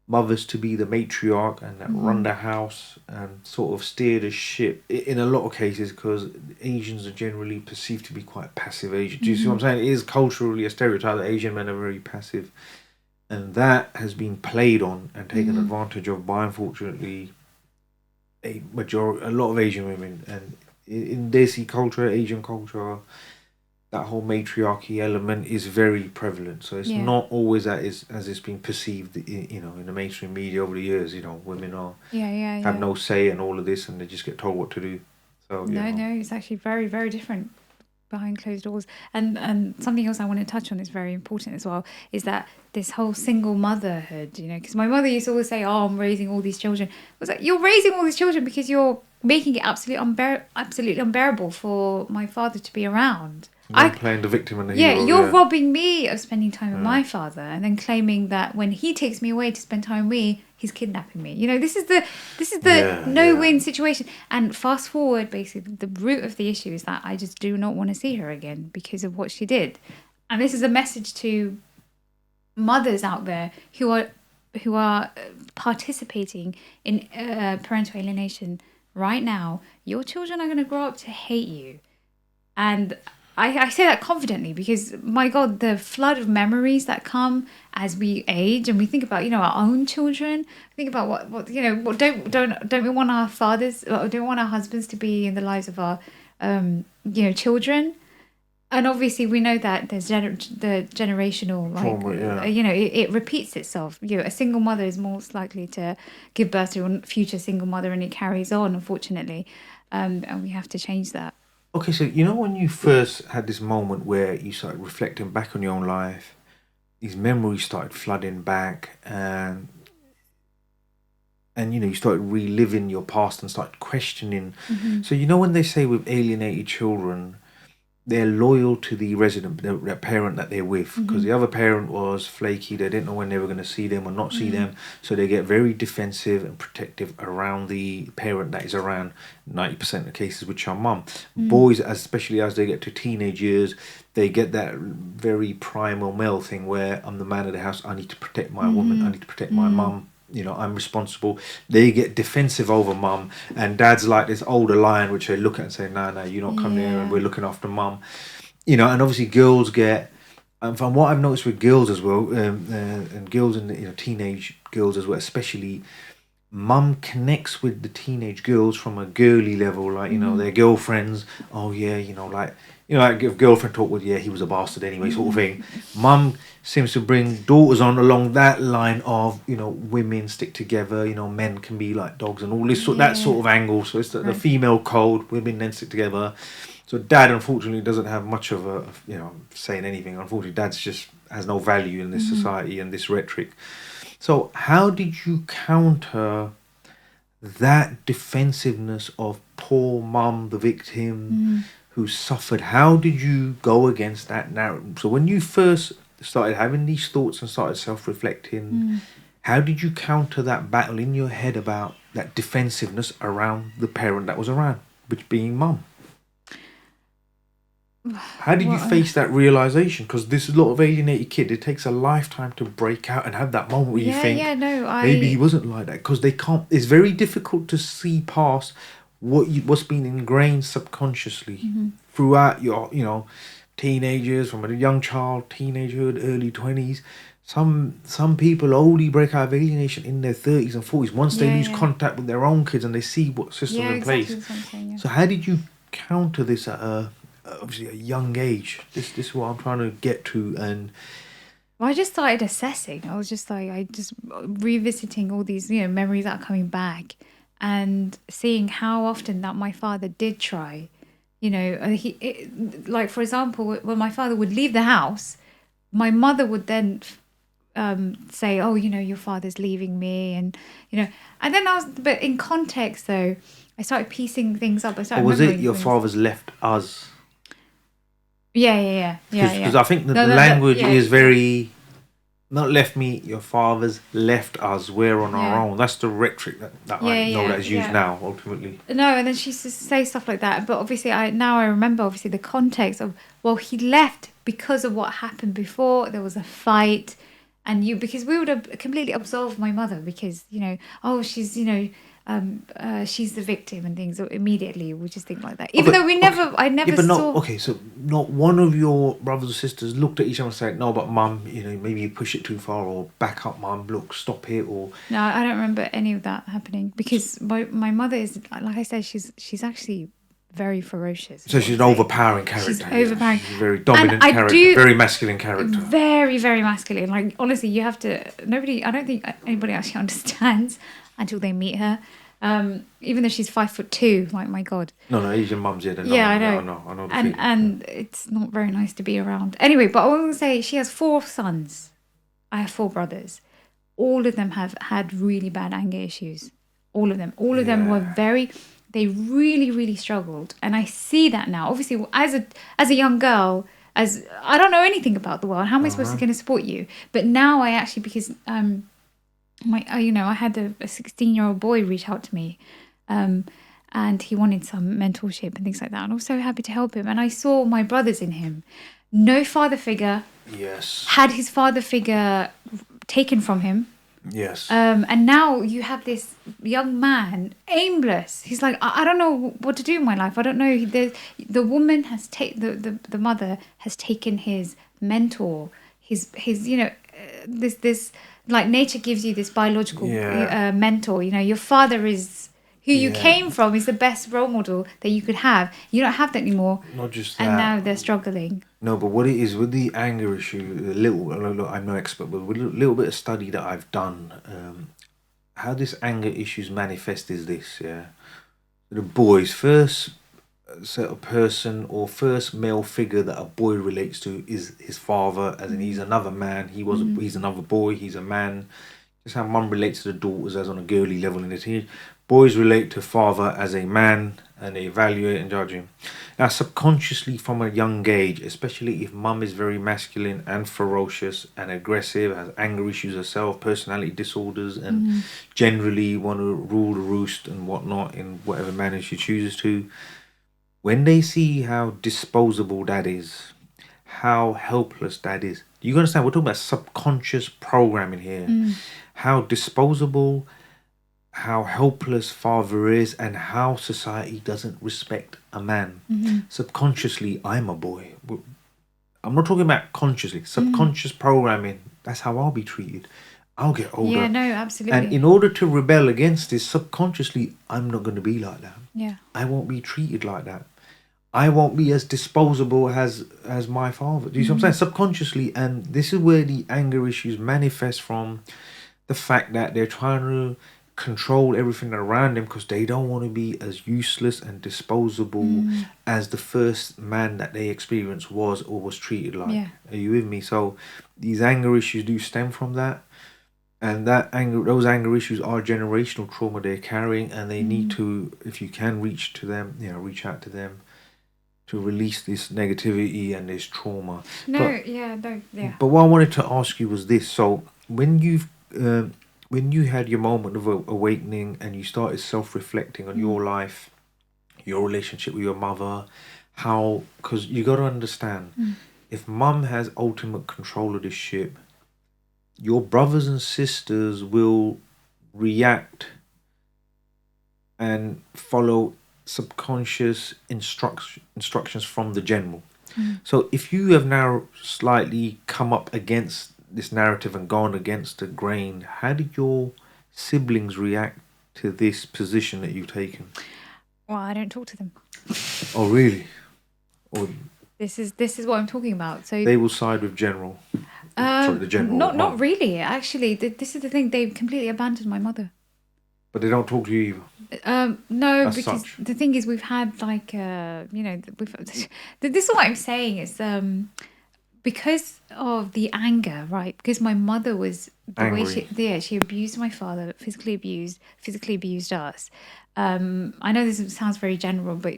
mothers to be the matriarch and that run the house and sort of steer the ship in a lot of cases, because Asians are generally perceived to be quite passive. Asian, do you see what I'm saying? It is culturally a stereotype that Asian men are very passive, and that has been played on and taken advantage of by, unfortunately, a lot of Asian women. And in Desi culture, Asian culture, that whole matriarchy element is very prevalent. So it's not always as it's been perceived, in the mainstream media over the years. Women have no say in all of this, and they just get told what to do. So no, it's actually very, very different behind closed doors. And something else I want to touch on is very important as well, is that this whole single motherhood, because my mother used to always say, "Oh, I'm raising all these children." I was like, "You're raising all these children because you're making it absolutely unbearable for my father to be around." I'm playing the victim and the hero. You're robbing me of spending time with my father, and then claiming that when he takes me away to spend time with me, he's kidnapping me. This is the no-win situation. And fast forward, basically, the root of the issue is that I just do not want to see her again because of what she did. And this is a message to mothers out there who are participating in parental alienation right now. Your children are going to grow up to hate you, and I say that confidently because, my God, the flood of memories that come as we age and we think about, our own children. Think about what don't we want our fathers, or don't we want our husbands to be in the lives of our, children? And obviously we know that there's the generational, trauma, it repeats itself. A single mother is most likely to give birth to a future single mother, and it carries on, unfortunately. And we have to change that. Okay, so when you first had this moment where you started reflecting back on your own life, these memories started flooding back, and you started reliving your past and started questioning. So when they say with alienated children, they're loyal to the the parent that they're with, because the other parent was flaky. They didn't know when they were going to see them or not see them, so they get very defensive and protective around the parent that is around. 90% of cases, which are mum. Boys, especially as they get to teenage years, they get that very primal male thing where I'm the man of the house. I need to protect my woman. I need to protect my mum. I'm responsible. They get defensive over mum, and dad's like this older lion, which they look at and say, no, you don't come here, and we're looking after mum. And obviously girls get, and from what I've noticed with girls as well, and girls in the teenage girls as well, especially, mum connects with the teenage girls from a girly level, like their girlfriends. Oh yeah, like if girlfriend talk with, he was a bastard anyway, sort of thing. Mum seems to bring daughters on along that line of women stick together, men can be like dogs and all this that sort of angle. So it's the female code, women then stick together. So dad unfortunately doesn't have much of a saying anything. Unfortunately, dad's just has no value in this society and this rhetoric. So how did you counter that defensiveness of poor mum, the victim who suffered? How did you go against that narrative? So when you first started having these thoughts and started self-reflecting, how did you counter that battle in your head about that defensiveness around the parent that was around, which being mum? How did you face that realization? Because this is a lot of alienated kid. It takes a lifetime to break out and have that moment where you think, maybe he wasn't like that. Because they can't. It's very difficult to see past what's been ingrained subconsciously throughout your, teenagers, from a young child, teenagehood, early 20s. Some people only break out of alienation in their 30s and 40s once they lose contact with their own kids and they see what system in place. So how did you counter this at obviously a young age? This is what I'm trying to get to. And I just started assessing. I was just revisiting all these memories that are coming back and seeing how often that my father did try. Like for example, when my father would leave the house, my mother would then say, oh, your father's leaving me, and and then but in context though, I started piecing things up. Or was it your father's left us? Yeah. Because I think that the language is very, not left me, your father's left us, we're on our own. That's the rhetoric that I know that is used now, ultimately. No, and then she used to say stuff like that. But obviously, I remember, obviously, the context of, well, he left because of what happened before. There was a fight. And because we would have completely absolved my mother because, oh, she's, she's the victim and things. So immediately we just think like that. Even though I never saw. Okay, so not one of your brothers or sisters looked at each other and said, no, but mum, maybe you push it too far, or back up, mum, look, stop it, or. No, I don't remember any of that happening because my mother is, like I said, she's actually very ferocious. So she's an overpowering character. She's overpowering. She's a very dominant character, very masculine character. Very, very masculine. Like, honestly, you have to... I don't think anybody actually understands until they meet her. Even though she's 5'2", like, my God. No, Asian mums, I know. I know. And it's not very nice to be around. Anyway, but I want to say she has 4 sons. I have 4 brothers. All of them have had really bad anger issues. All of them. All of them were very... They really, really struggled. And I see that now. Obviously, as a young girl, as I don't know anything about the world, how am I supposed to support you? But now I actually, because I had a 16-year-old boy reach out to me, and he wanted some mentorship and things like that. And I was so happy to help him. And I saw my brothers in him. No father figure. Yes. Had his father figure taken from him. Yes. And now you have this young man, aimless. He's like, I don't know what to do in my life. I don't know. The woman has the mother has taken his mentor, his this like nature gives you this biological mentor. Your father is who you came from, is the best role model that you could have. You don't have that anymore. Not just that. And now they're struggling. No, but what it is with the anger issue, I'm no expert, but with a little bit of study that I've done, how this anger issues manifest is this, the boy's first set of person or first male figure that a boy relates to is his father, as in he's another man, he's another boy, he's a man. Just how mum relates to the daughters as on a girly level in the teenage. Boys relate to father as a man and they evaluate and judge him. Now, subconsciously from a young age, especially if mum is very masculine and ferocious and aggressive, has anger issues herself, personality disorders, and generally want to rule the roost and whatnot in whatever manner she chooses to, when they see how disposable dad is, how helpless dad is, you understand, we're talking about subconscious programming here. How disposable, how helpless father is, and how society doesn't respect a man. Subconsciously, I'm a boy. I'm not talking about consciously. Subconscious programming, that's how I'll be treated. I'll get older. Yeah, no, absolutely. And in order to rebel against this, subconsciously, I'm not going to be like that. Yeah. I won't be treated like that. I won't be as disposable as my father. Do you see what I'm saying? Subconsciously, and this is where the anger issues manifest from. The fact that they're trying to control everything around them because they don't want to be as useless and disposable as the first man that they experienced was or was treated like. Yeah. Are you with me? So these anger issues do stem from that. And those anger issues are generational trauma they're carrying, and they need to, if you can reach out to them to release this negativity and this trauma. But what I wanted to ask you was this. So when you had your moment of awakening and you started self-reflecting on your life, your relationship with your mother, because you got to understand, if mum has ultimate control of this ship, your brothers and sisters will react and follow subconscious instructions from the general. So if you have now slightly come up against this narrative and gone against the grain, how did your siblings react to this position that you've taken? Well, I don't talk to them. Oh, really? Or this is what I'm talking about. So they will side with general. The general. Not really. Actually, this is the thing. They completely abandoned my mother. But they don't talk to you either. No, as because such. The thing is, we've had this is what I'm saying. Is because of the anger, right? Because my mother was the Angry. way she abused my father, physically abused us. I know this sounds very general, but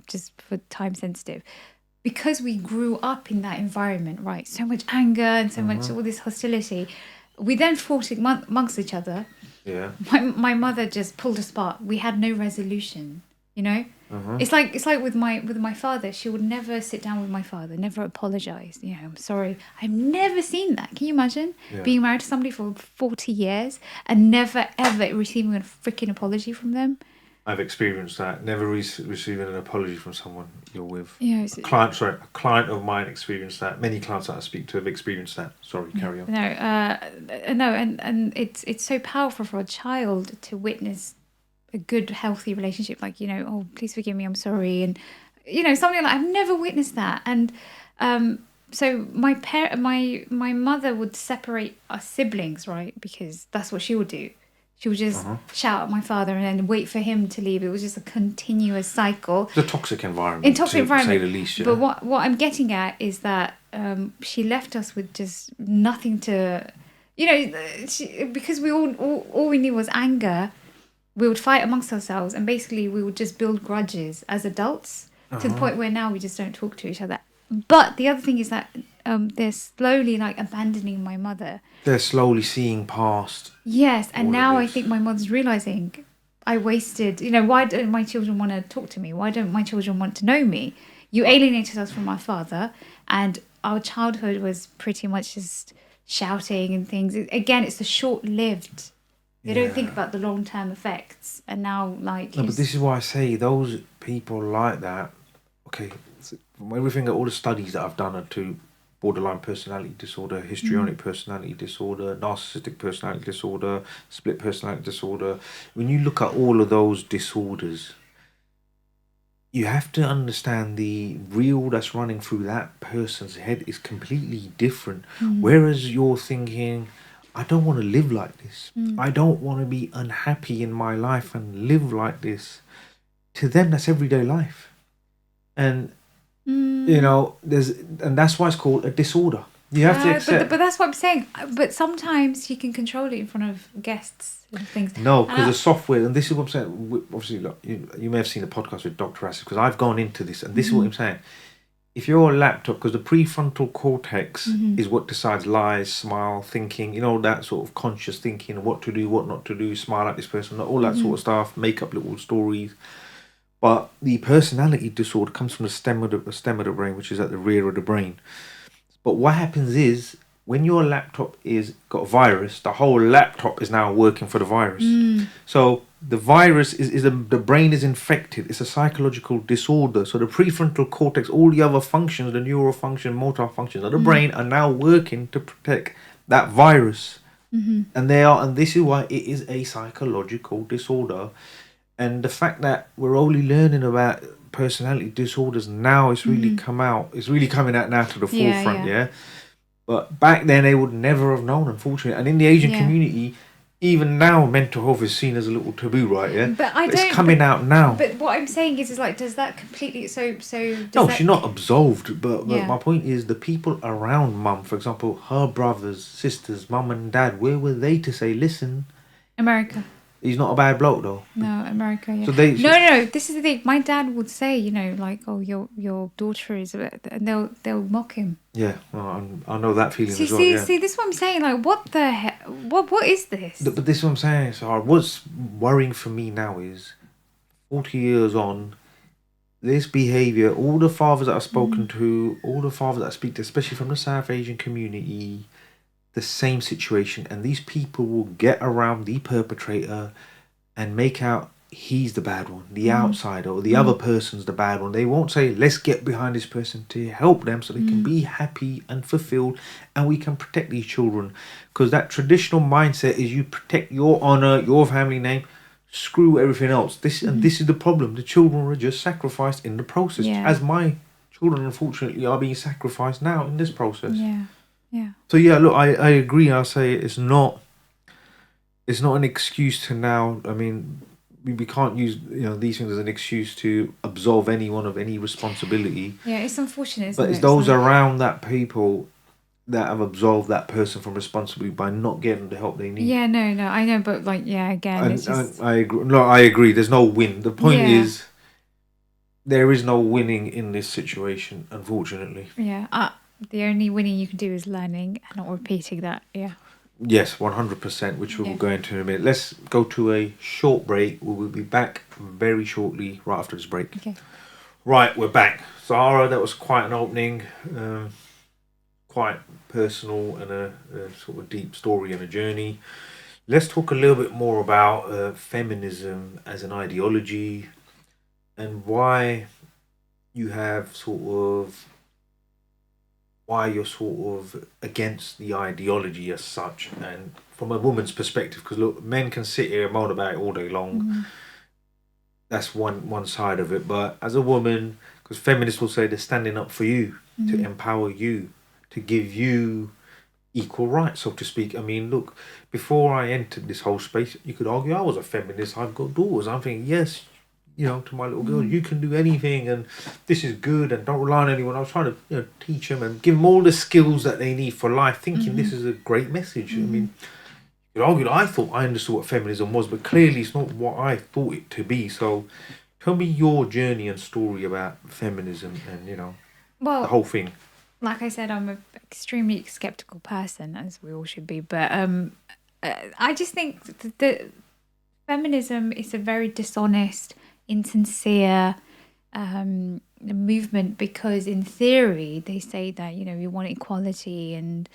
just for time sensitive, because we grew up in that environment, right? So much anger and so much all this hostility. We then fought amongst each other. Yeah. My mother just pulled us apart. We had no resolution. It's like with my father. She would never sit down with my father, never apologize. I'm sorry. I've never seen that. Can you imagine being married to somebody for 40 years and never ever receiving a freaking apology from them? I've experienced that. Never receiving an apology from someone you're with. Yeah, a client of mine experienced that. Many clients that I speak to have experienced that. Sorry, carry on. No, and it's so powerful for a child to witness a good, healthy relationship. Like, oh, please forgive me, I'm sorry, and something like I've never witnessed that. And so my mother would separate our siblings, right? Because that's what she would do. She would just shout at my father and then wait for him to leave. It was just a continuous cycle. It's a toxic envornment, to say the least. Yeah. But what I'm getting at is that she left us with just nothing to, because we all we knew was anger. We would fight amongst ourselves, and basically we would just build grudges as adults to the point where now we just don't talk to each other. But the other thing is that they're slowly abandoning my mother. They're slowly seeing past. Yes, and now I think my mother's realizing I wasted. Why don't my children want to talk to me? Why don't my children want to know me? You alienated us from my father, and our childhood was pretty much just shouting and things. Again, it's the short-lived. They don't think about the long-term effects, and now No, but this is why I say those people like that. Okay, from everything, all the studies that I've done to borderline personality disorder, histrionic personality disorder, narcissistic personality disorder, split personality disorder. When you look at all of those disorders, you have to understand the reel that's running through that person's head is completely different. Whereas you're thinking, I don't want to live like this. I don't want to be unhappy in my life and live like this. To them, that's everyday life. And and that's why it's called a disorder. You have to accept. But that's what I'm saying. But sometimes you can control it in front of guests and things. No, because the software, and this is what I'm saying. Obviously, look, you may have seen the podcast with Dr. Asif, because I've gone into this, and this is what I'm saying. If your laptop, because the prefrontal cortex is what decides lies, smile, thinking, that sort of conscious thinking, what to do, what not to do, smile at this person, all that sort of stuff, make up little stories. But the personality disorder comes from the stem of the brain, which is at the rear of the brain. But what happens is, when your laptop is got a virus, the whole laptop is now working for the virus. So the virus is the brain is infected. It's a psychological disorder. So the prefrontal cortex, all the other functions, the neural function, motor functions of the brain are now working to protect that virus. And this is why it is a psychological disorder. And the fact that we're only learning about personality disorders now, it's really come out. It's really coming out now to the forefront, yeah. But back then they would never have known, unfortunately. And in the Asian community, even now, mental health is seen as a little taboo, right? Yeah, but it's coming out now. But what I'm saying is does that completely? She's not absolved. But my point is, the people around Mum, for example, her brothers, sisters, Mum and Dad, where were they to say, listen? America. He's not a bad bloke, though. No, America, yeah. So No. This is the thing. My dad would say, oh, your daughter is, and they'll mock him. Yeah, well, I know that feeling as well. See, this is what I'm saying. What the heck? What is this? But this is what I'm saying. So what's worrying for me now is, 40 years on, this behaviour. All the fathers that I've spoken to, all the fathers that I speak to, especially from the South Asian community. The same situation, and these people will get around the perpetrator and make out he's the bad one, the outsider, or the other person's the bad one. They won't say, let's get behind this person to help them so they can be happy and fulfilled, and we can protect these children. Because that traditional mindset is you protect your honour, your family name, screw everything else. And this is the problem. The children are just sacrificed in the process, as my children unfortunately are being sacrificed now in this process. Yeah. So look, I agree. I'll say it's not an excuse to now. I mean, we can't use these things as an excuse to absolve anyone of any responsibility. Yeah, it's unfortunate, isn't but it's it? those around that people that have absolved that person from responsibility by not getting the help they need. Yeah, no, I know, but like, yeah, again, it's just... I agree. No, I agree. There's no win. The point is, there is no winning in this situation, unfortunately. Yeah, the only winning you can do is learning and not repeating that. Yeah. Yes, 100%, which we will go into in a minute. Let's go to a short break. We will be back very shortly, right after this break. Okay. Right, we're back. Zara, that was quite an opening, quite personal and a sort of deep story and a journey. Let's talk a little bit more about feminism as an ideology and why you're sort of against the ideology as such, and from a woman's perspective, because look, men can sit here and moan about it all day long. Mm-hmm. That's one side of it, but as a woman, because feminists will say they're standing up for you, mm-hmm. to empower you, to give you equal rights, so to speak. I mean, look, before I entered this whole space, you could argue I was a feminist, I've got daughters, I'm thinking, yes, to my little girl, you can do anything, and this is good, and don't rely on anyone. I was trying to, teach them and give them all the skills that they need for life, thinking this is a great message. I mean, you could argue that I thought I understood what feminism was, but clearly it's not what I thought it to be. So, tell me your journey and story about feminism and, the whole thing. Like I said, I'm an extremely skeptical person, as we all should be, but I just think that feminism is a very dishonest, insincere movement, because in theory they say that we want equality and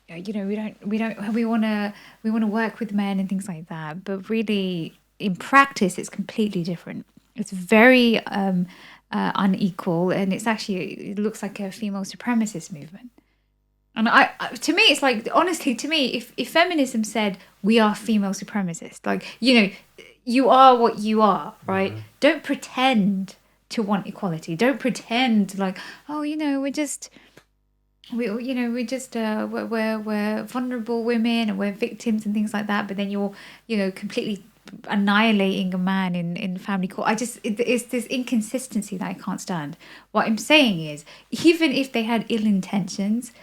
we want to work with men and things like that, but really in practice it's completely different. It's very unequal, and it looks like a female supremacist movement. And to me, it's like, honestly, to me, if feminism said we are female supremacists, like, you are what you are, right? Mm-hmm. Don't pretend to want equality. Don't pretend like, oh, we're vulnerable women and we're victims and things like that. But then you're, completely annihilating a man in family court. It's this inconsistency that I can't stand. What I'm saying is, even if they had ill intentions,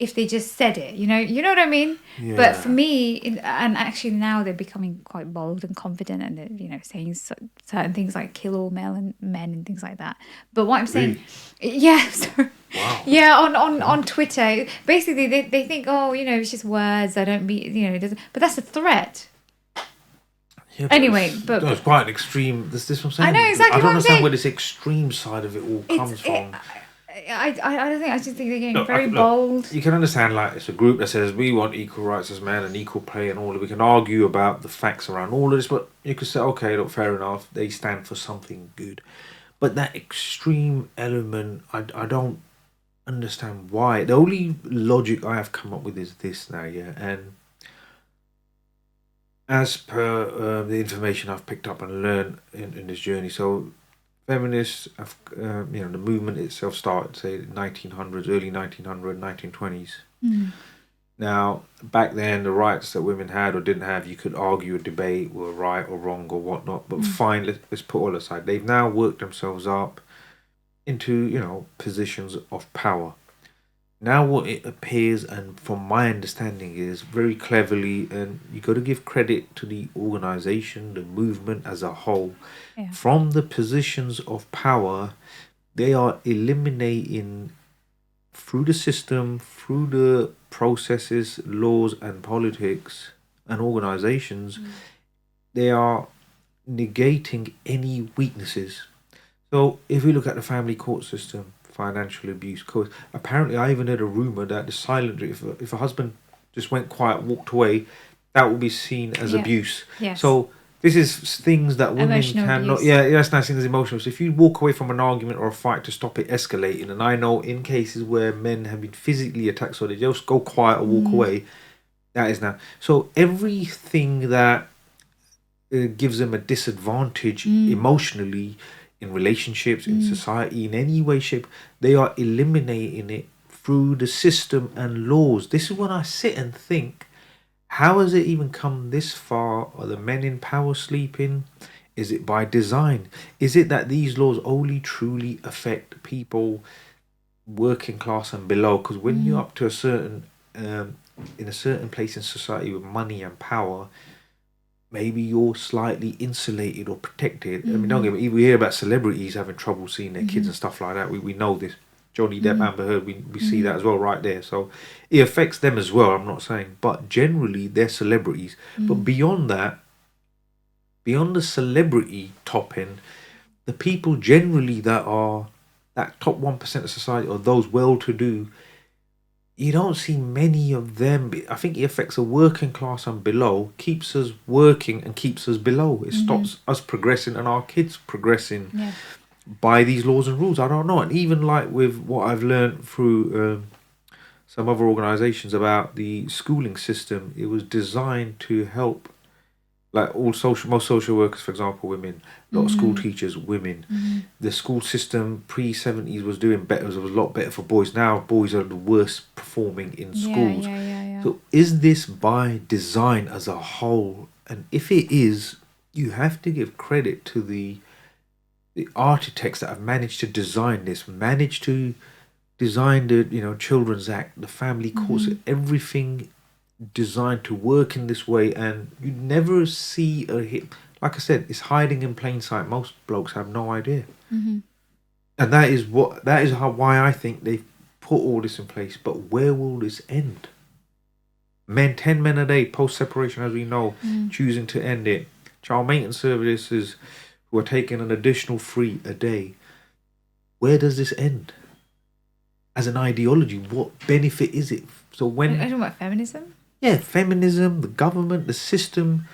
if they just said it, you know what I mean? Yeah. But for me, and actually now they're becoming quite bold and confident, and they're, saying certain things like kill all men and things like that. But what I'm saying, really? Yeah, sorry. Wow. Yeah, on Twitter, basically they think, oh, it's just words. I don't mean, it doesn't. But that's a threat. Yeah, anyway, but it's quite an extreme. This what I'm saying. I know exactly. I don't understand where this extreme side of it all comes from. I just think they're getting very bold. You can understand, like, it's a group that says we want equal rights as men and equal pay and all of. We can argue about the facts around all of this, but you could say, okay, look, fair enough, they stand for something good. But that extreme element, I don't understand why. The only logic I have come up with is this now, and as per the information I've picked up and learned in this journey, so feminists have, the movement itself started, say, 1900s, early 1900s, 1920s. Mm. Now, back then, the rights that women had or didn't have, you could argue or debate were right or wrong or whatnot, but fine, let's put all aside. They've now worked themselves up into, positions of power. Now what it appears, and from my understanding, is very cleverly, and you got to give credit to the organisation, the movement as a whole. Yeah. From the positions of power, they are eliminating, through the system, through the processes, laws and politics and organisations, they are negating any weaknesses. So if we look at the family court system, financial abuse, cause apparently I even heard a rumour that the silent, if a husband just went quiet, walked away, that would be seen as abuse. Yes. So this is things that women cannot. Yeah, that's not seen as emotional. So if you walk away from an argument or a fight to stop it escalating, and I know in cases where men have been physically attacked, so they just go quiet or walk away, that is now. So everything that gives them a disadvantage emotionally, in relationships, in society, in any way, shape, they are eliminating it through the system and laws. This is when I sit and think, How has it even come this far? Are the men in power sleeping? Is it by design? Is it that these laws only truly affect people working class and below? Because when you're up to a certain, in a certain place in society with money and power, maybe you're slightly insulated or protected. I mean, don't get me. We hear about celebrities having trouble seeing their kids and stuff like that. We know this. Johnny Depp, Amber Heard, we see that as well right there. So it affects them as well, I'm not saying. But generally, they're celebrities. But beyond that, beyond the celebrity top end, the people generally that are that top 1% of society or those well-to-do, you don't see many of them. I think it affects the working class and below, keeps us working and keeps us below. It stops us progressing and our kids progressing by these laws and rules. I don't know. And even like with what I've learned through some other organisations about the schooling system, it was designed to help, like most social workers, for example, women, a lot of school teachers, women. The school system pre-70s was doing better. It was a lot better for boys. Now boys are the worst performing in schools. So is this by design as a whole? And if it is, you have to give credit to the architects that have managed to design this, managed to design the Children's Act, the family courts, everything designed to work in this way. And you never see a hit. Like I said, it's hiding in plain sight. Most blokes have no idea. And that is why I think they've put all this in place. But where will this end? 10 men a day post separation, as we know, choosing to end it. Child maintenance services who are taking an additional 3 a day. Where does this end? As an ideology, what benefit is it? So when I don't know about feminism. Yeah, feminism, the government, the system.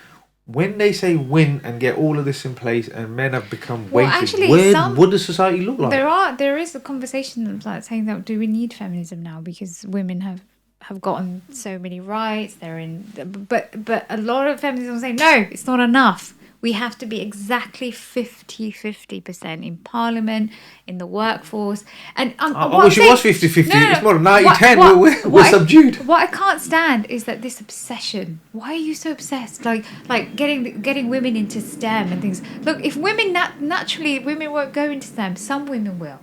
When they say win and get all of this in place, and men have become weighted, what does society look like? There is a conversation like saying that do we need feminism now because women have gotten so many rights. They're in, but a lot of feminism saying no, it's not enough. We have to be exactly 50% in parliament, in the workforce. And I wish it was 50-50. No. It's more than 90-10. We're subdued. What I can't stand is that this obsession. Why are you so obsessed? Like getting women into STEM and things. Look, if women naturally, women won't go into STEM. Some women will.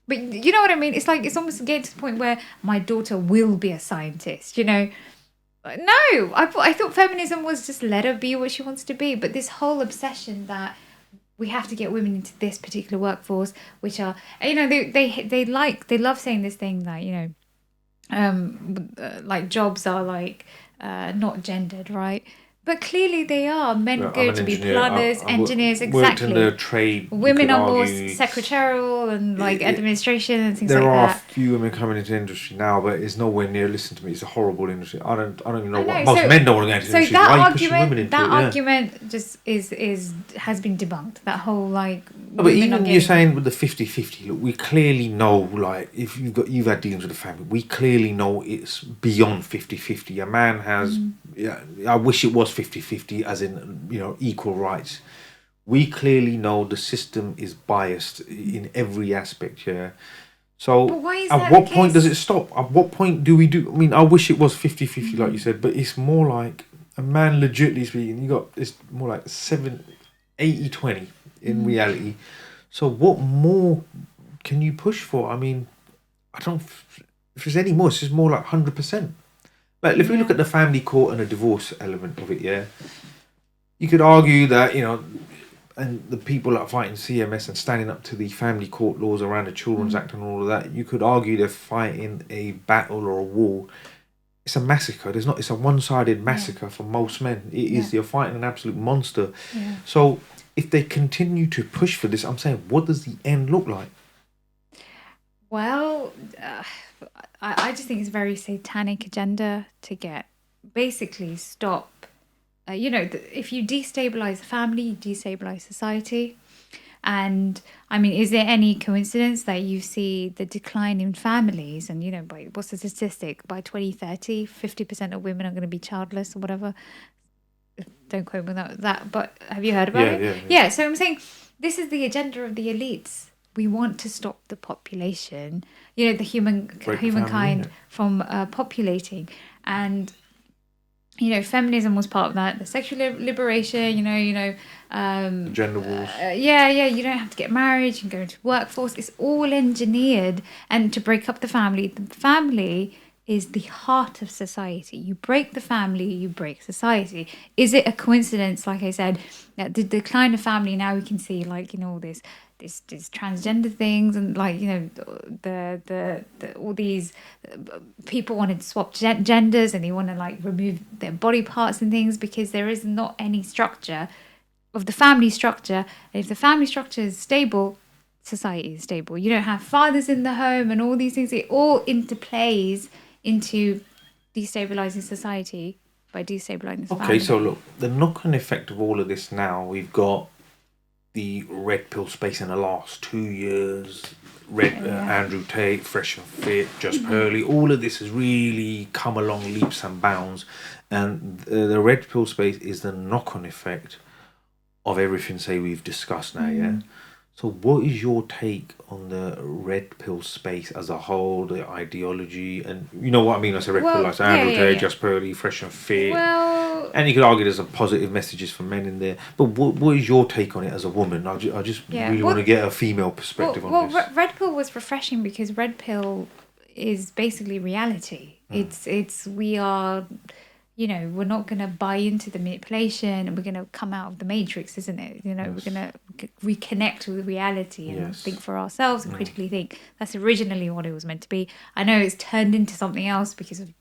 But you know what I mean? It's like, it's almost getting to the point where my daughter will be a scientist, No, I thought feminism was just let her be what she wants to be. But this whole obsession that we have to get women into this particular workforce, which are, they love saying this thing that, like jobs are like not gendered, right? But clearly they are. Men go to be plumbers, engineers, exactly. Worked in the trade. Women are more secretarial and administration and things like that. There are a few women coming into the industry now, but it's nowhere near. Listen to me, it's a horrible industry. I don't even know what most men don't want to go into the industry. Why are you pushing women into it? That argument just has been debunked. That whole like. No, but even you're saying with the 50-50, look, we clearly know, like, if you've had dealings with the family, we clearly know it's beyond 50-50. A man has, I wish it was 50-50, as in, equal rights. We clearly know the system is biased in every aspect here. So at what point does it stop? At what point do we do? I mean, I wish it was 50-50, like you said, but it's more like a man, legitimately speaking, it's more like 80-20 in reality. So what more can you push for? I mean, if there's any more, it's just more like 100%. Like, if we look at the family court and the divorce element of it, you could argue that, and the people that are fighting CMS and standing up to the family court laws around the Children's Act and all of that, you could argue they're fighting a battle or a war. It's a massacre. It's a one-sided massacre for most men. It is. You're fighting an absolute monster. Yeah. So if they continue to push for this, I'm saying, what does the end look like? Well, I just think it's a very satanic agenda to basically stop. If you destabilize the family, you destabilize society. And I mean, is there any coincidence that you see the decline in families? And what's the statistic? By 2030, 50% of women are going to be childless or whatever. Don't quote me on that. But have you heard about it? Yeah. So I'm saying this is the agenda of the elites. We want to stop the population, the humankind from populating. And feminism was part of that. The sexual liberation, gender wars. You don't have to get married. You can go into workforce. It's all engineered, and to break up the family. The family is the heart of society. You break the family, you break society. Is it a coincidence? Like I said, that the decline of family. Now we can see, all this transgender things, and the all these people wanted to swap genders, and they want to remove their body parts and things, because there is not any structure of the family structure. And if the family structure is stable, society is stable. You don't have fathers in the home and all these things. It all interplays into destabilizing society by destabilizing the family. Okay, so look, the knock-on effect of all of this now, we've got the red pill space in the last 2 years. Andrew Tate, Fresh and Fit, Just Pearly, all of this has really come along leaps and bounds. And the red pill space is the knock-on effect of everything, say, we've discussed now, yeah? So what is your take on the red pill space as a whole, the ideology, and you know what I mean? I say red pill, like Andrew Tate, Just Pearly, Fresh and Fit. Well, and you could argue there's some positive messages for men in there. But what is your take on it as a woman? I just really want to get a female perspective on this. Red pill was refreshing because red pill is basically reality. It's we are... we're not going to buy into the manipulation, and we're going to come out of the matrix, isn't it? We're going to reconnect with reality and think for ourselves and critically think. That's originally what it was meant to be. I know it's turned into something else because of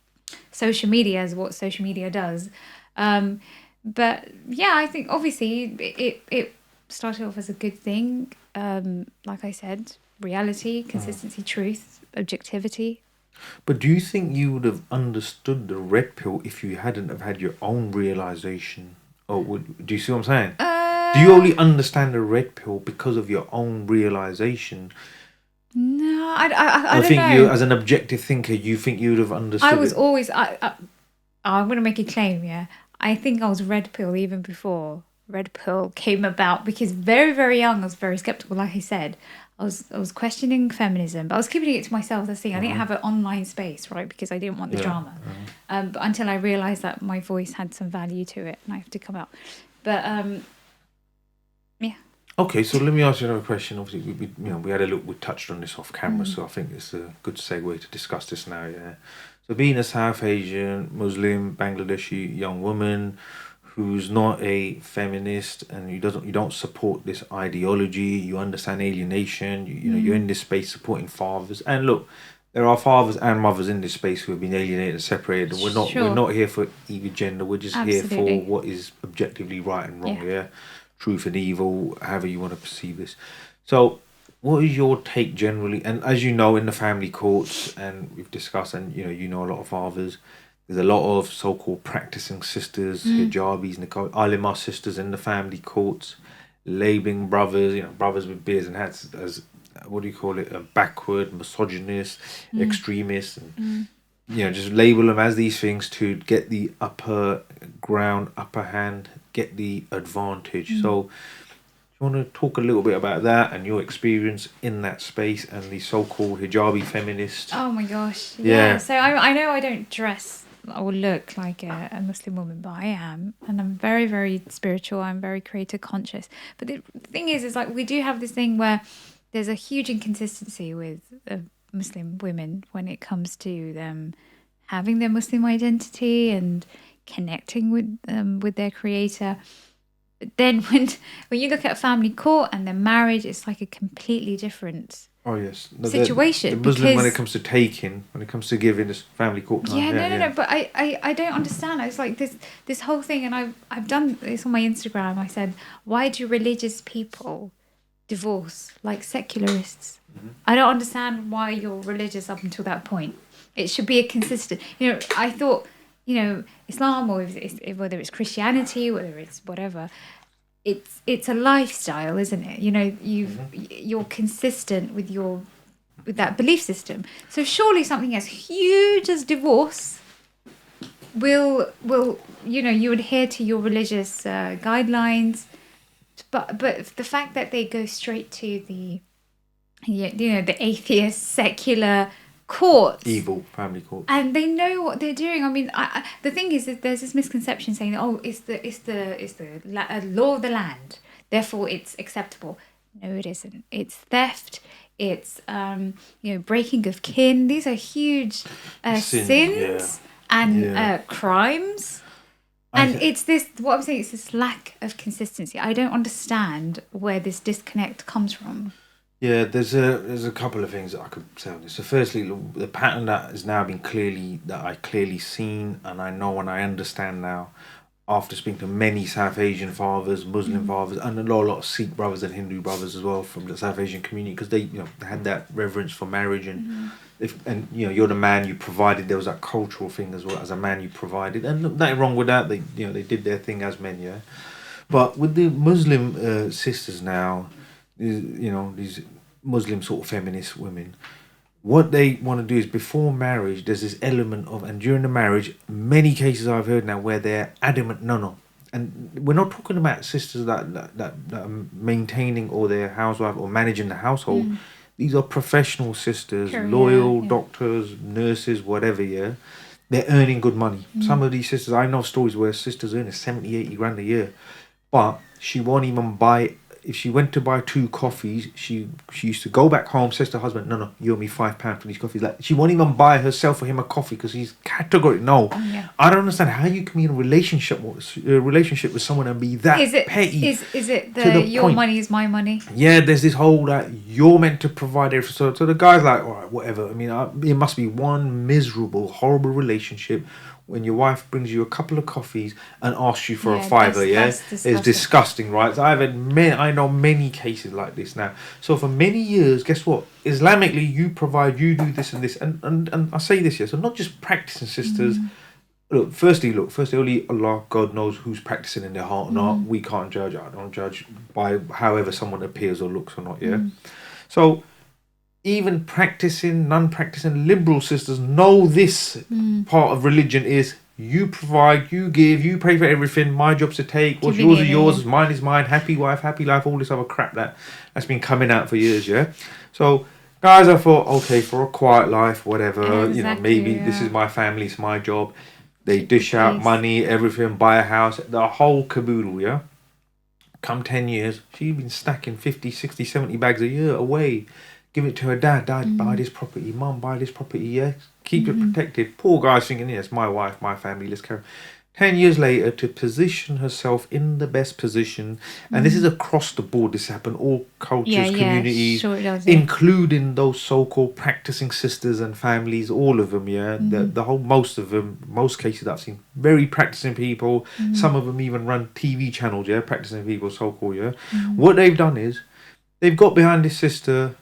social media, is what social media does. But yeah, I think obviously it started off as a good thing. Like I said, reality, consistency, truth, objectivity. But do you think you would have understood the red pill if you hadn't have had your own realization? Or do you see what I'm saying? Do you only understand the red pill because of your own realization? No, I don't know. I think you, as an objective thinker, you think you would have understood. I was always. I'm going to make a claim. Yeah, I think I was red pill even before red pill came about, because very, very young, I was very skeptical. Like I said, I was questioning feminism, but I was keeping it to myself. That's the thing. I didn't have an online space, right? Because I didn't want the drama. But until I realised that my voice had some value to it, and I have to come out. But yeah. Okay, so let me ask you another question. Obviously, we had a look. We touched on this off camera, so I think it's a good segue to discuss this now. Yeah. So, being a South Asian Muslim Bangladeshi young woman who's not a feminist, and you don't support this ideology, you understand alienation, you're in this space supporting fathers. And look, there are fathers and mothers in this space who have been alienated and separated. And we're not here for either gender. We're just here for what is objectively right and wrong. Yeah, truth and evil, however you want to perceive this. So, what is your take generally? And as you know, in the family courts, and we've discussed, and you know a lot of fathers. There's a lot of so-called practicing sisters, hijabis, alima sisters in the family courts, labelling brothers, brothers with beards and hats as, what do you call it, backward, misogynist, extremist, and just label them as these things to get the upper ground, upper hand, get the advantage. So, you want to talk a little bit about that and your experience in that space and the so-called hijabi feminists? Oh my gosh, yeah. So I know I don't dress or look like a Muslim woman, but I am, and I'm very, very spiritual. I'm very creator conscious. But the thing is like we do have this thing where there's a huge inconsistency with Muslim women when it comes to them having their Muslim identity and connecting with their creator. But then when you look at family court and their marriage, it's like a completely different situation. The Muslim, when it comes to taking, when it comes to giving this family court time. No. But I don't understand. It's like this whole thing, and I've done this on my Instagram. I said, why do religious people divorce like secularists? I don't understand why you're religious up until that point. It should be a consistent. I thought, Islam, or whether it's Christianity, whether it's whatever. It's a lifestyle, isn't it? You're consistent with that belief system. So surely something as huge as divorce will you adhere to your religious guidelines, but the fact that they go straight to the the atheist, secular courts. Evil family courts. And they know what they're doing. I mean, the thing is that there's this misconception saying, "Oh, it's the law of the land, therefore it's acceptable." No, it isn't. It's theft. It's breaking of kin. These are huge sins and crimes. And it's this. What I'm saying is this lack of consistency. I don't understand where this disconnect comes from. Yeah, there's a couple of things that I could say on this. So firstly, the pattern that has now been clearly seen, and I know and I understand now, after speaking to many South Asian fathers, Muslim fathers, and a lot of Sikh brothers and Hindu brothers as well from the South Asian community, because they had that reverence for marriage, and you're the man, you provided. There was that cultural thing as well. As a man, you provided, and nothing wrong with that. They did their thing as men, yeah. But with the Muslim sisters now, these Muslim sort of feminist women, what they want to do is before marriage, there's this element of, and during the marriage, many cases I've heard now where they're adamant, no. And we're not talking about sisters that are maintaining or their housewife or managing the household. These are professional sisters, loyal doctors, nurses, whatever, yeah. They're earning good money. Some of these sisters, I know stories where sisters earn 70, 80 grand a year. But she won't even buy, if she went to buy 2 coffees, she used to go back home, says to her husband, no, you owe me £5 for these coffees. Like, she won't even buy herself or him a coffee because he's categorically no. I don't understand how you can be in a relationship with someone and be that petty. Is it the your point. Money is my money? Yeah, there's this whole that you're meant to provide everything. So the guy's like, all right, whatever. I mean, it must be one miserable, horrible relationship when your wife brings you a couple of coffees and asks you for a fiver, that's disgusting. It's disgusting, right? So I know many cases like this now. So for many years, guess what? Islamically, you provide, you do this and this, and I say this here. So not just practicing sisters. Look, firstly, only Allah, God knows who's practicing in their heart or not. We can't judge. I don't judge by however someone appears or looks or not. Yeah. So even practicing, non-practicing liberal sisters know this part of religion is you provide, you give, you pay for everything. My job's to take. What's yours is yours. Mine is mine. Happy wife, happy life. All this other crap that's been coming out for years. Yeah. So guys, I thought, okay, for a quiet life, whatever. Maybe this is my family. It's my job. They dish out money, everything, buy a house, the whole caboodle. Yeah. Come 10 years, she's been stacking 50, 60, 70 bags a year away. Give it to her dad. Dad, buy this property. Mum, buy this property. Yeah, keep it protected. Poor guy's thinking, yes, my wife, my family. Let's carry. 10 years later, to position herself in the best position, and this is across the board. This happened all cultures, communities, sure it does, including those so-called practicing sisters and families. All of them, most of them, most cases I've seen, very practicing people. Some of them even run TV channels. Yeah, practicing people, so-called. Yeah, what they've done is they've got behind this sister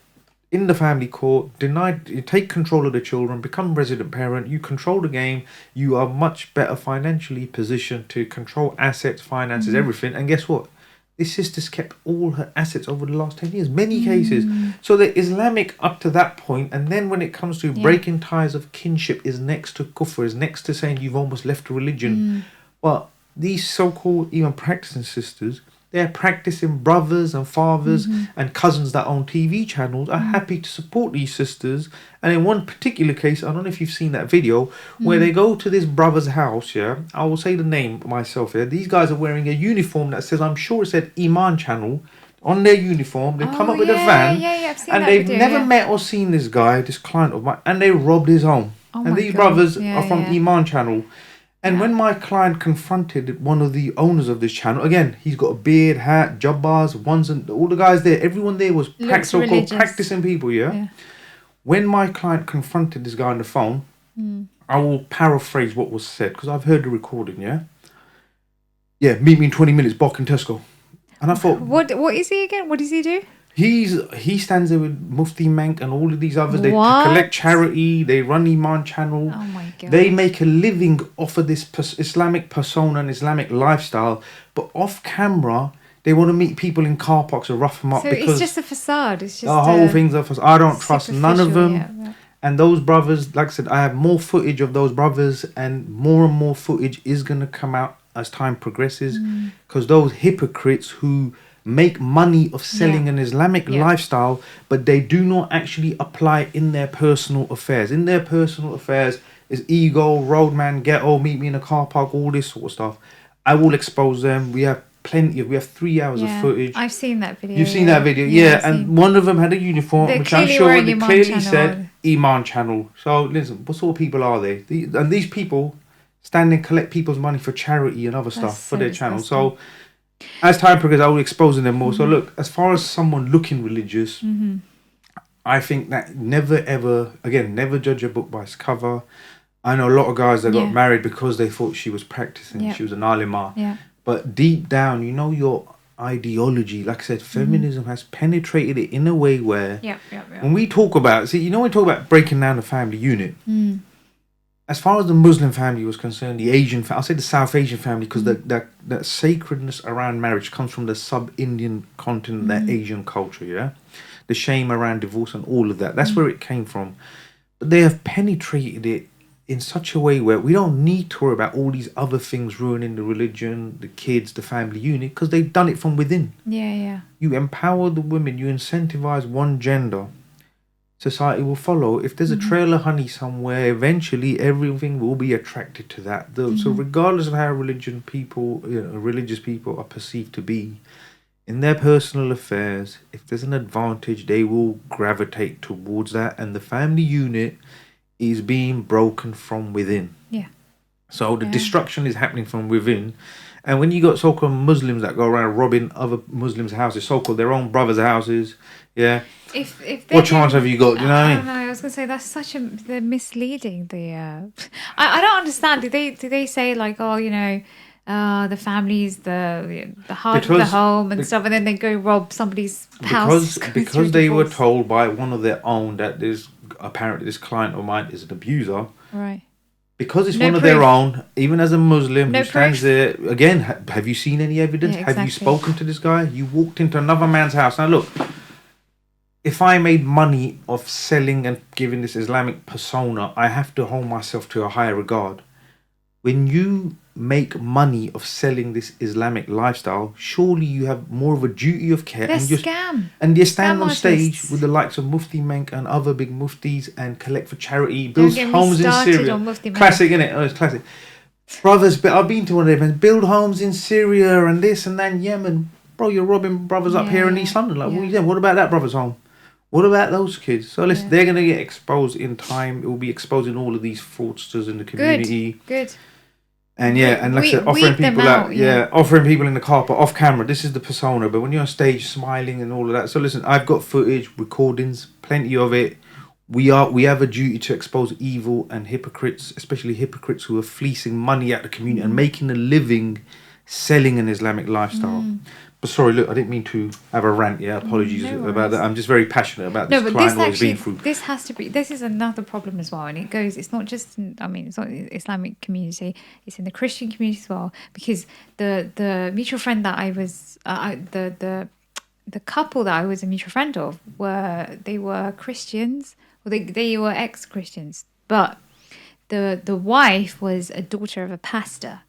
in the family court, you take control of the children, become resident parent, you control the game, you are much better financially positioned to control assets, finances, everything. And guess what? This sister's kept all her assets over the last 10 years, many cases. So the Islamic up to that point, and then when it comes to breaking ties of kinship is next to kufr, is next to saying you've almost left a religion. But these so-called even practicing sisters, they're practicing brothers and fathers and cousins that own TV channels are happy to support these sisters. And in one particular case, I don't know if you've seen that video, where they go to this brother's house, I will say the name myself here. These guys are wearing a uniform that says, I'm sure it said Iman channel on their uniform. They come up with a van I've seen and that they've video, never met or seen this guy, this client of mine, and they robbed his home. And these brothers are from Iman channel. And when my client confronted one of the owners of this channel, again, he's got a beard, hat, jubbas, and all the guys there, everyone there was so-called practicing people, When my client confronted this guy on the phone, I will paraphrase what was said, because I've heard the recording, Yeah, meet me in 20 minutes, Bok in Tesco. And I thought... What is he again? What does he do? He stands there with Mufti Mank and all of these others. They collect charity. They run Iman channel. Oh my God. They make a living off of this Islamic persona and Islamic lifestyle. But off camera, they want to meet people in car parks and rough them up. So because it's just a facade. It's just the whole thing's a facade. I don't trust none of them. And those brothers, like I said, I have more footage of those brothers, and more footage is going to come out as time progresses. Because those hypocrites who make money of selling an Islamic lifestyle, but they do not actually apply in their personal affairs. In their personal affairs is ego, roadman, ghetto, meet me in a car park, all this sort of stuff. I will expose them. We have 3 hours of footage. I've seen that video. You've seen that video, and one of them had a uniform, which I'm sure they clearly said Iman channel. So listen, what sort of people are they? And these people stand and collect people's money for charity and other stuff for their channel. So as time progresses, I will exposing them more. So look, as far as someone looking religious, I think that never judge a book by its cover. I know a lot of guys that got married because they thought she was practicing, she was an alima. Yeah. But deep down, you know, your ideology, like I said, feminism has penetrated it in a way where when we talk about, when we talk about breaking down the family unit, as far as the Muslim family was concerned, the Asian, I'll say the South Asian family, because that sacredness around marriage comes from the sub-Indian continent, that Asian culture, the shame around divorce and all of that. That's where it came from. But they have penetrated it in such a way where we don't need to worry about all these other things ruining the religion, the kids, the family unit, because they've done it from within. You empower the women, you incentivize one gender, society will follow. If there's a trail of honey somewhere, eventually everything will be attracted to that. So regardless of how religious people are perceived to be, in their personal affairs, if there's an advantage, they will gravitate towards that, and the family unit is being broken from within. So the destruction is happening from within. And when you got so-called Muslims that go around robbing other Muslims' houses, so-called their own brothers' houses, if what chance have you got? Do you know what I mean? I was gonna say that's they're misleading. I don't understand. Do they say like, oh, you know, the family's the heart of the home and stuff, and then they go rob somebody's house because they were told by one of their own that there's apparently this client of mine is an abuser, right? Because it's one of their own, even as a Muslim who stands there. Again, have you seen any evidence? Have you spoken to this guy? You walked into another man's house. Now look, if I made money of selling and giving this Islamic persona, I have to hold myself to a higher regard. When you make money of selling this Islamic lifestyle, surely you have more of a duty of care. They're scam. And you stand on stage with the likes of Mufti Menk and other big muftis and collect for charity, builds homes in Syria. Classic, innit? Oh, it's classic. Brothers, but I've been to one of them, build homes in Syria and this and that in Yemen. Bro, you're robbing brothers up here in East London. Like, what about that brother's home? What about those kids? So listen, they're going to get exposed in time. It will be exposing all of these fraudsters in the community. Good. And and like I said, offering people offering people in the car park off camera. This is the persona. But when you're on stage smiling and all of that. So listen, I've got footage, recordings, plenty of it. We have a duty to expose evil and hypocrites, especially hypocrites who are fleecing money out of the community and making a living selling an Islamic lifestyle. But sorry, look, I didn't mean to have a rant. Apologies about that. I'm just very passionate about this client what he's been through. This is another problem as well. And it's not just, it's not the Islamic community, it's in the Christian community as well. Because the mutual friend that I was, the couple that I was a mutual friend of, they were Christians, or they were ex-Christians. But the wife was a daughter of a pastor.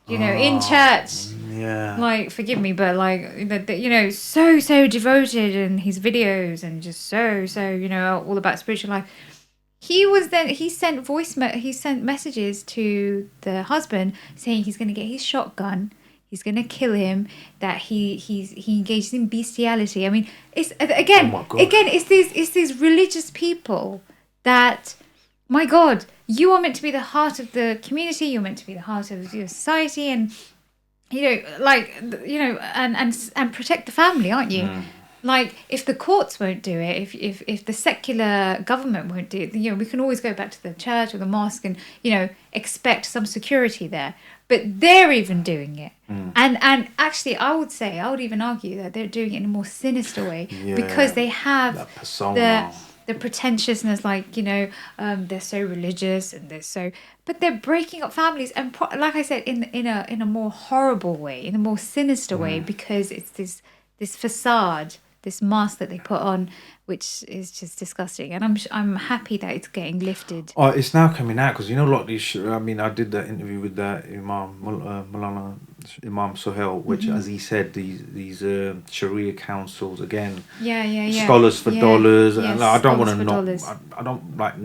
You know, in church, like, forgive me, but like, you know, so devoted in his videos and just so, you know, all about spiritual life. He sent messages to the husband saying he's going to get his shotgun, he's going to kill him, that he engages in bestiality. I mean, it's it's these religious people that, my God, you are meant to be the heart of the community. You're meant to be the heart of your society, and you know, like, you know, and protect the family, aren't you? Like, if the courts won't do it, if the secular government won't do it, you know, we can always go back to the church or the mosque and, you know, expect some security there. But they're even doing it, and actually, I would even argue that they're doing it in a more sinister way because they have that persona. The pretentiousness, like, you know, they're so religious and but they're breaking up families, and like I said, in a more horrible way, in a more sinister way, because it's this facade, this mask that they put on which is just disgusting. And I'm happy that it's getting lifted. Oh, it's now coming out because you know a lot of these. I mean, I did that interview with that Imam Malana Imam Sohail, which, as he said, these Sharia councils again. Scholars for dollars, and like, I don't want to knock. I don't like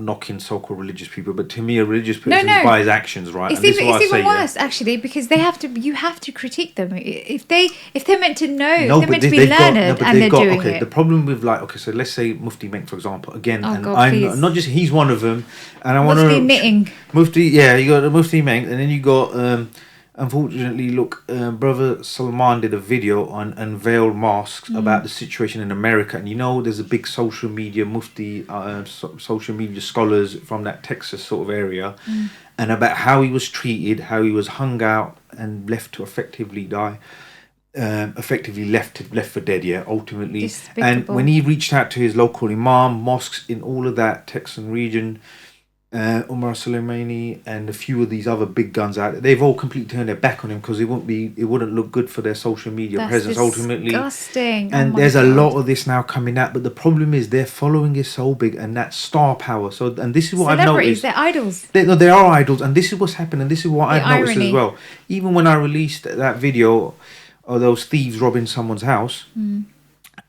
knocking so-called religious people, but to me, a religious person is by his actions, right? It's even worse actually, because you have to critique them if they're meant to know, they're meant to be learned, and they're doing it. The problem with so let's say Mufti Menk, for example, again, and I'm not just he's one of them, and I want to knitting. Mufti, you got the Mufti Menk, and then you got. Unfortunately, look, Brother Salman did a video on unveiled mosques about the situation in America, and there's a big social media mufti, social media scholars from that Texas sort of area, and about how he was treated, how he was hung out and left to effectively die, effectively left for dead, ultimately. Despicable. And when he reached out to his local imam, mosques in all of that Texan region, Umar Soleimani and a few of these other big guns out there, they've all completely turned their back on him because it wouldn't look good for their social media presence ultimately. Disgusting. And there's a lot of this now coming out, but the problem is their following is so big and that star power. So, and this is what I've noticed. They're idols. They are idols, and this is what's happened, and this is what I've noticed as well. Even when I released that video of those thieves robbing someone's house,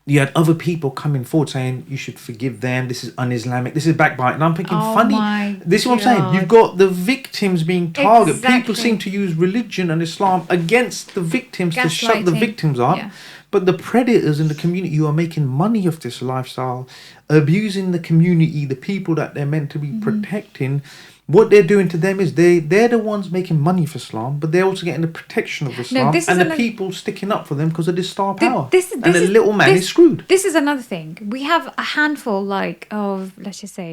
you had other people coming forward saying you should forgive them. This is un-Islamic. This is backbiting. And I'm thinking, funny. This is what I'm saying. You've got the victims being targeted. Exactly. People seem to use religion and Islam against the victims to shut the victims up. Yeah. But the predators in the community who are making money off this lifestyle, abusing the community, the people that they're meant to be protecting. What they're doing to them is they're the ones making money for Islam, but they're also getting the protection of Islam and the people sticking up for them because of this star power. The little man is screwed. This is another thing. We have a handful of, let's just say,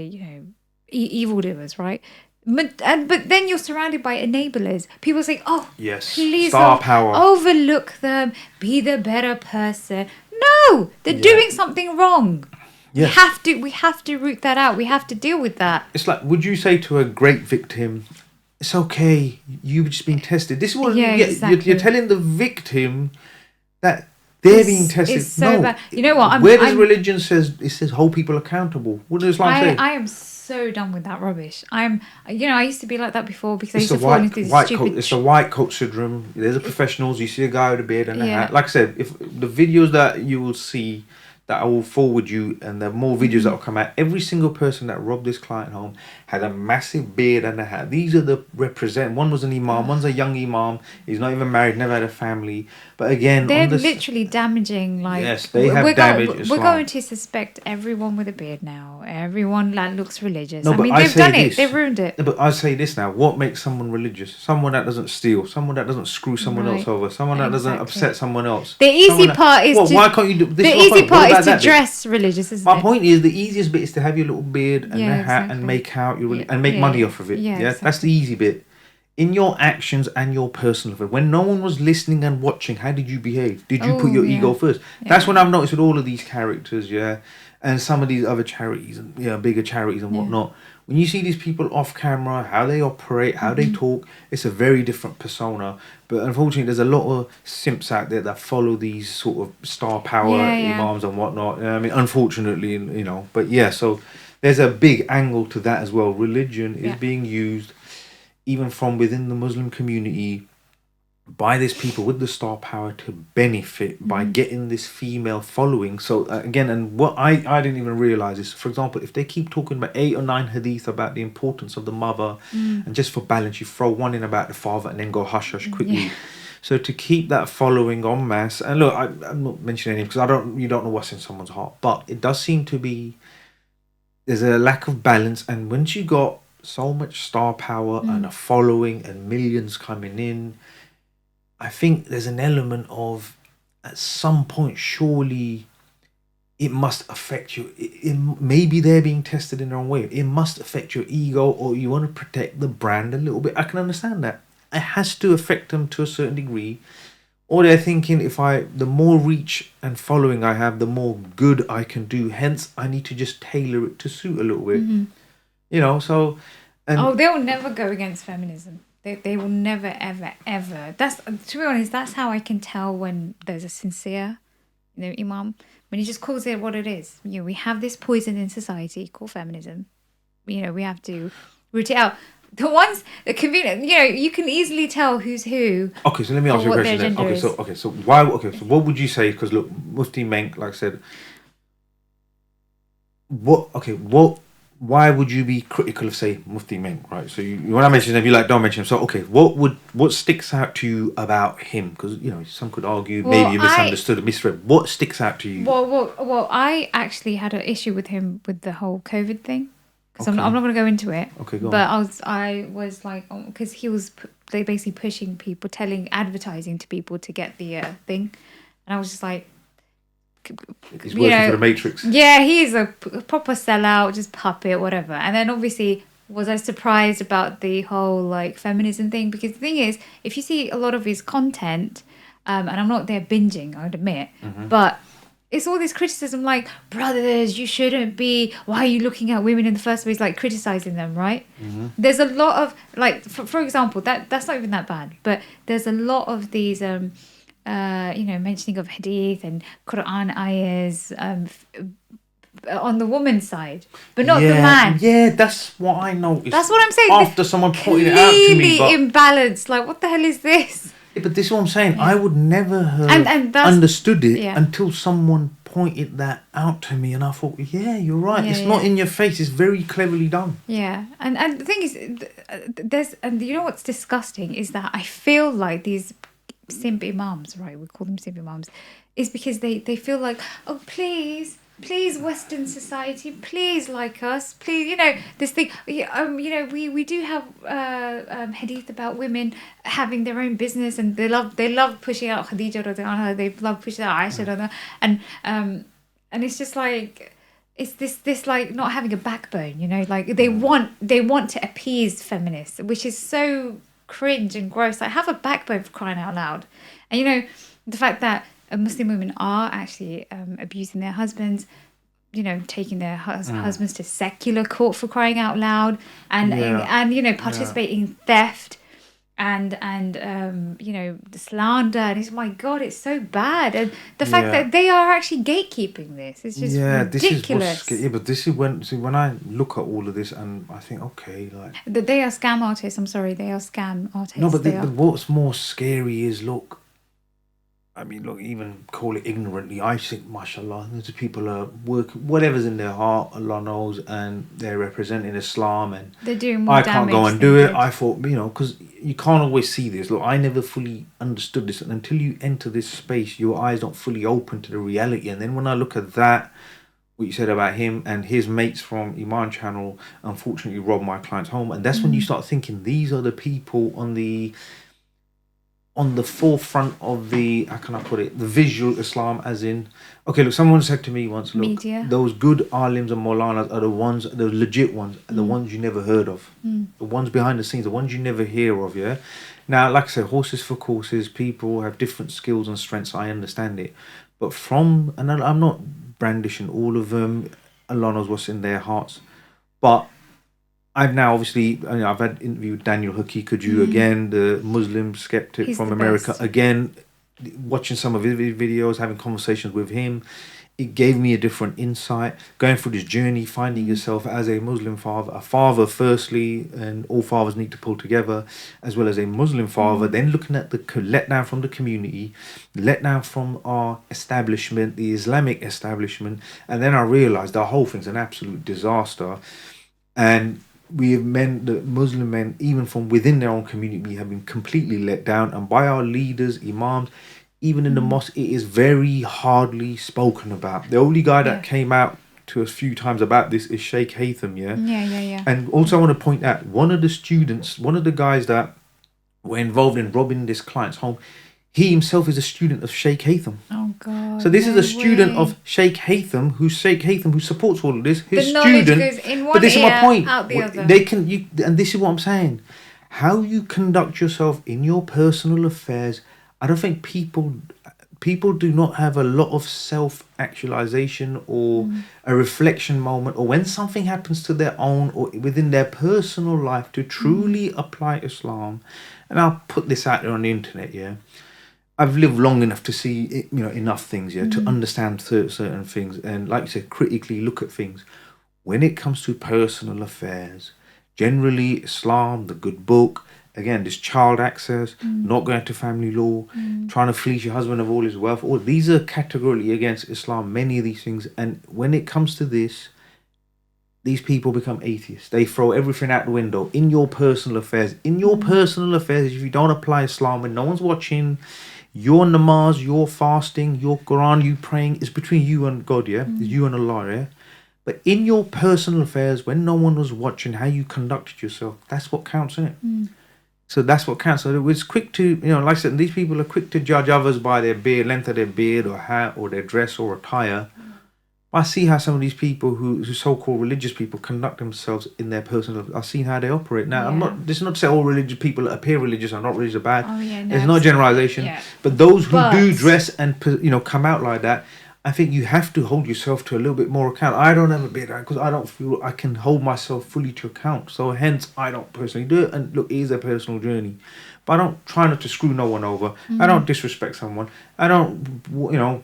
evildoers, right? But then you're surrounded by enablers. People say, "Oh, yes, please star power. Overlook them. Be the better person." No, they're doing something wrong. Yes. We have to root that out. We have to deal with that. It's like, would you say to a great victim, it's okay, you've just been tested? This is what you're telling the victim that they're being tested. It's so bad. You know what? Where does religion says hold people accountable? What does Islam say? I am so done with that rubbish. I used to be like that before because I used to fall into this stupid... It's the white coat syndrome. There's the professionals. You see a guy with a beard and a hat. Like I said, if the videos that you will see that I will forward you, and there are more videos that will come out. Every single person that robbed this client home had a massive beard and a hat. These are the one was an imam, one's a young imam. He's not even married, never had a family. But again, they're literally damaging. Yes, they have damaged. We're going to suspect everyone with a beard now. Everyone that looks religious. They've done it. They've ruined it. But I say this now: what makes someone religious? Someone that doesn't steal. Someone that doesn't screw someone else over. Someone that doesn't upset someone else. The easy part is why can't you do this? The easy part is to dress religious, isn't it? My point is, the easiest bit is to have your little beard and a hat and make out and make money off of it. Yeah, exactly. That's the easy bit. In your actions and your personal life, when no one was listening and watching, how did you behave? Did you put your ego first? That's what I've noticed with all of these characters, and some of these other charities and bigger charities and whatnot. When you see these people off camera, how they operate, how they talk, it's a very different persona. But unfortunately, there's a lot of simps out there that follow these sort of star power imams and whatnot. I mean, unfortunately, but so there's a big angle to that as well. Religion is being used even from within the Muslim community by these people with the star power to benefit by getting this female following. So again, and what I didn't even realize is, for example, if they keep talking about 8 or 9 hadith about the importance of the mother, and just for balance you throw one in about the father and then go hush quickly. So to keep that following en masse, and look, I'm not mentioning anything because you don't know what's in someone's heart, but it does seem to be there's a lack of balance. And once you got so much star power and a following and millions coming in, I think there's an element of, at some point, surely it must affect you. Maybe they're being tested in their own way. It must affect your ego, or you want to protect the brand a little bit. I can understand that. It has to affect them to a certain degree. Or they're thinking, the more reach and following I have, the more good I can do. Hence, I need to just tailor it to suit a little bit. So... they'll never go against feminism. They will never, ever, ever. To be honest, that's how I can tell when there's a sincere Imam, when he just calls it what it is. We have this poison in society called feminism. We have to root it out. The convenient, you can easily tell who's who. Okay, so let me ask you a question then. So why? Okay, so what would you say? Because look, Mufti Menk, like I said, why would you be critical of, say, Mufti Menk, right? So when I mention him, you don't mention him. So okay, what sticks out to you about him? Because some could argue maybe you misunderstood or misread. What sticks out to you? Well, I actually had an issue with him with the whole COVID thing. Because I'm not going to go into it. Okay, go on. But I was like, because he was basically pushing people, advertising to people to get the thing, and I was just like, he's working for the Matrix. Yeah, he's a proper sellout, just puppet, whatever. And then obviously, was I surprised about the whole feminism thing? Because the thing is, if you see a lot of his content, and I'm not there binging, I would admit, but it's all this criticism like, brothers, you shouldn't be, why are you looking at women in the first place, criticizing them, right? There's a lot of, for example, that's not even that bad, but there's a lot of these, mentioning of hadith and Quran ayahs on the woman's side, but not the man. Yeah, that's what I noticed. That's what I'm saying. After someone pointed it out to me. Completely imbalanced. What the hell is this? Yeah, but this is what I'm saying. I would never have understood it until someone pointed that out to me, and I thought, yeah, you're right. It's not in your face. It's very cleverly done. Yeah, and the thing is, you know what's disgusting is that I feel like these simp imams, right? We call them simp imams, is because they feel like, oh, please, Western society, please like us, please, this thing, we do have hadith about women having their own business, and they love pushing out Khadija radiallahu anha, they love pushing out Aisha radiallahu anha, and it's just like, it's this not having a backbone, they want to appease feminists, which is so cringe and gross. Have a backbone, for crying out loud. And the fact that Muslim women are actually abusing their husbands, taking their husbands to secular court, for crying out loud, and participating in theft and the slander, and it's, my God, it's so bad. And the fact that they are actually gatekeeping this is just ridiculous. But this is when I look at all of this and I think, okay, they are scam artists. I'm sorry, they are scam artists. No, but what's more scary is, look, even call it ignorantly, I think, mashallah, there's people are working, whatever's in their heart, Allah knows, and they're representing Islam, and they're doing more I can't go and do it. I thought, because you can't always see this. Look, I never fully understood this, and until you enter this space, your eyes don't fully open to the reality. And then when I look at that, what you said about him and his mates from Iman Channel, unfortunately robbed my client's home, and that's when you start thinking, these are the people on the forefront of the, how can I put it, the visual Islam, as in, okay, look, someone said to me once, look, media, those good alims and Maulanas are the ones, the legit ones, the ones you never heard of, the ones behind the scenes, the ones you never hear of, yeah? Now, like I said, horses for courses, people have different skills and strengths, I understand it, but and I'm not brandishing all of them, Allah knows what's in their hearts, but I've now obviously, I've had interviewed Daniel Hakikaju again, the Muslim skeptic from America, best. Again, watching some of his videos, having conversations with him, it gave me a different insight, going through this journey, finding yourself as a Muslim father, a father firstly, and all fathers need to pull together, as well as a Muslim father, then looking at the letdown from the community, letdown from our establishment, the Islamic establishment, and then I realised the whole thing's an absolute disaster, and we have Muslim men, even from within their own community, have been completely let down, and by our leaders, imams, even in the mosque, it is very hardly spoken about. The only guy that came out to us a few times about this is Sheikh Haytham, Yeah. And also I want to point out, one of the guys that were involved in robbing this client's home, he himself is a student of Sheikh Haytham. Oh God! So this is a student of Sheikh Haytham, who supports all of this. His the student, goes in one but this ear, is my point. Out the other. And this is what I'm saying. How you conduct yourself in your personal affairs, I don't think people do not have a lot of self-actualization or a reflection moment, or when something happens to their own or within their personal life, to truly apply Islam. And I'll put this out there on the internet, I've lived long enough to see, enough things, to understand certain things, and like you said, critically look at things. When it comes to personal affairs, generally Islam, the good book, again, this child access, not going to family law, trying to fleece your husband of all his wealth, all these are categorically against Islam, many of these things. And when it comes to this, these people become atheists. They throw everything out the window in your personal affairs. In your personal affairs, if you don't apply Islam, when no one's watching, your namaz, your fasting, your Quran, you praying, it's between you and God, yeah? It's you and Allah, yeah? But in your personal affairs, when no one was watching how you conducted yourself, that's what counts, isn't it? So that's what counts. So it's quick to, like I said, these people are quick to judge others by their beard, length of their beard or hat or their dress or attire. I see how some of these people who so-called religious people conduct themselves in their personal. I've seen how they operate. Now, this is not to say all religious people that appear religious are not religious are bad. Oh, yeah, no, it's not a generalization. Yeah. But those who do dress and come out like that, I think you have to hold yourself to a little bit more account. I don't have a beard because I don't feel I can hold myself fully to account. So hence, I don't personally do it. And look, it is a personal journey. But I don't try not to screw no one over. I don't disrespect someone. I don't,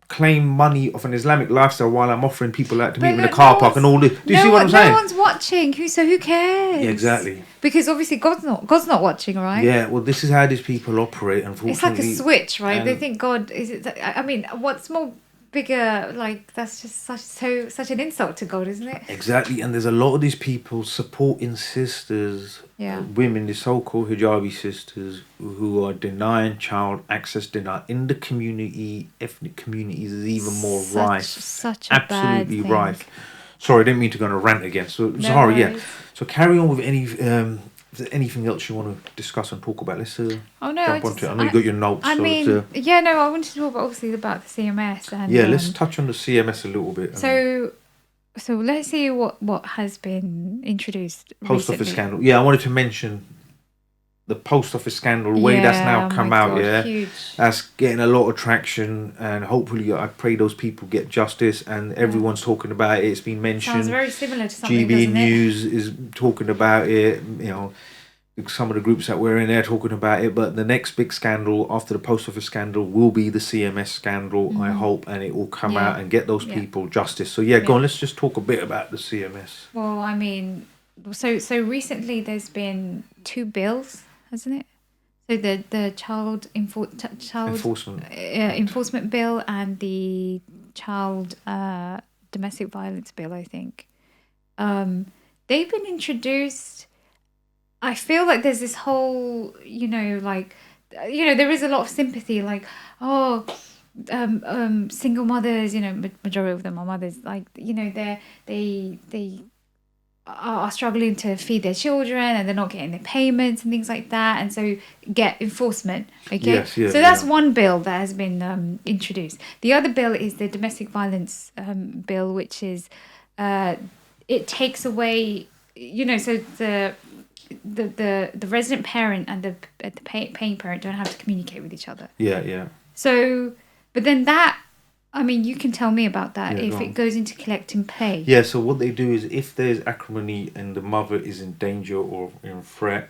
claim money of an Islamic lifestyle while I'm offering people out to meet in the car park and all this. Do you see what I'm saying? No one's watching. Who cares? Yeah, exactly. Because obviously God's not watching, right? Yeah, well, this is how these people operate, unfortunately. It's like a switch, right? They think God is. I mean, what's more bigger? Like that's just such an insult to God, isn't it? Exactly, and there's a lot of these people supporting sisters, women, the so-called hijabi sisters, who are denying child access, in the community, ethnic communities is even more rife. Such a absolutely bad thing. rife. Sorry, I didn't mean to go on a rant again. So sorry, yeah. So carry on with any. Is there anything else you want to discuss and talk about? Let's jump onto it. I know you got your notes. I wanted to talk obviously about the CMS and let's touch on the CMS a little bit. So let's see what has been introduced. Post office scandal. Yeah, I wanted to mention the post office scandal. The way that's now come out. Huge. That's getting a lot of traction, and hopefully, I pray those people get justice. And everyone's talking about it. It's been mentioned. Sounds very similar to something. GB News is talking about it. Some of the groups that we're in there talking about it. But the next big scandal after the post office scandal will be the CMS scandal. I hope, and it will come out and get those people justice. So go on. Let's just talk a bit about the CMS. Well, I mean, so recently there's been 2 bills. Hasn't it? So the child enforcement bill and the child domestic violence bill, I think. They've been introduced. I feel like there's this whole, there is a lot of sympathy, like, single mothers, majority of them are mothers, like, they are struggling to feed their children and they're not getting their payments and things like that, and so get enforcement. Okay, so that's one bill that has been introduced. The other bill is the domestic violence bill, which is it takes away, so the resident parent and the paying parent don't have to communicate with each other. So, but then that, I mean, you can tell me about that if it goes into collect and pay. Yeah, so what they do is if there's acrimony and the mother is in danger or in threat,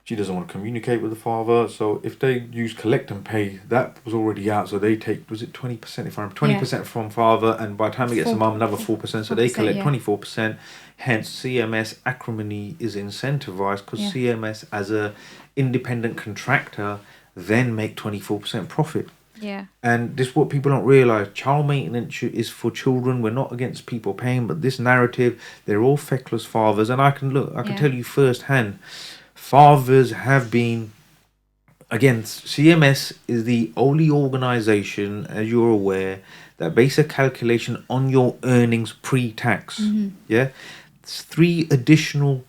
she doesn't want to communicate with the father. So if they use collect and pay, that was already out. So they take, was it 20%? If I'm 20% from father, and by the time it gets to mum, another 4%. So they collect 24%. Hence, CMS acrimony is incentivized because CMS, as a independent contractor, then make 24% profit. Yeah. And this is what people don't realise. Child maintenance is for children. We're not against people paying, but this narrative, they're all feckless fathers. And I can tell you firsthand, fathers have been, again, CMS is the only organisation, as you're aware, that base a calculation on your earnings pre-tax. Yeah. It's 3 additional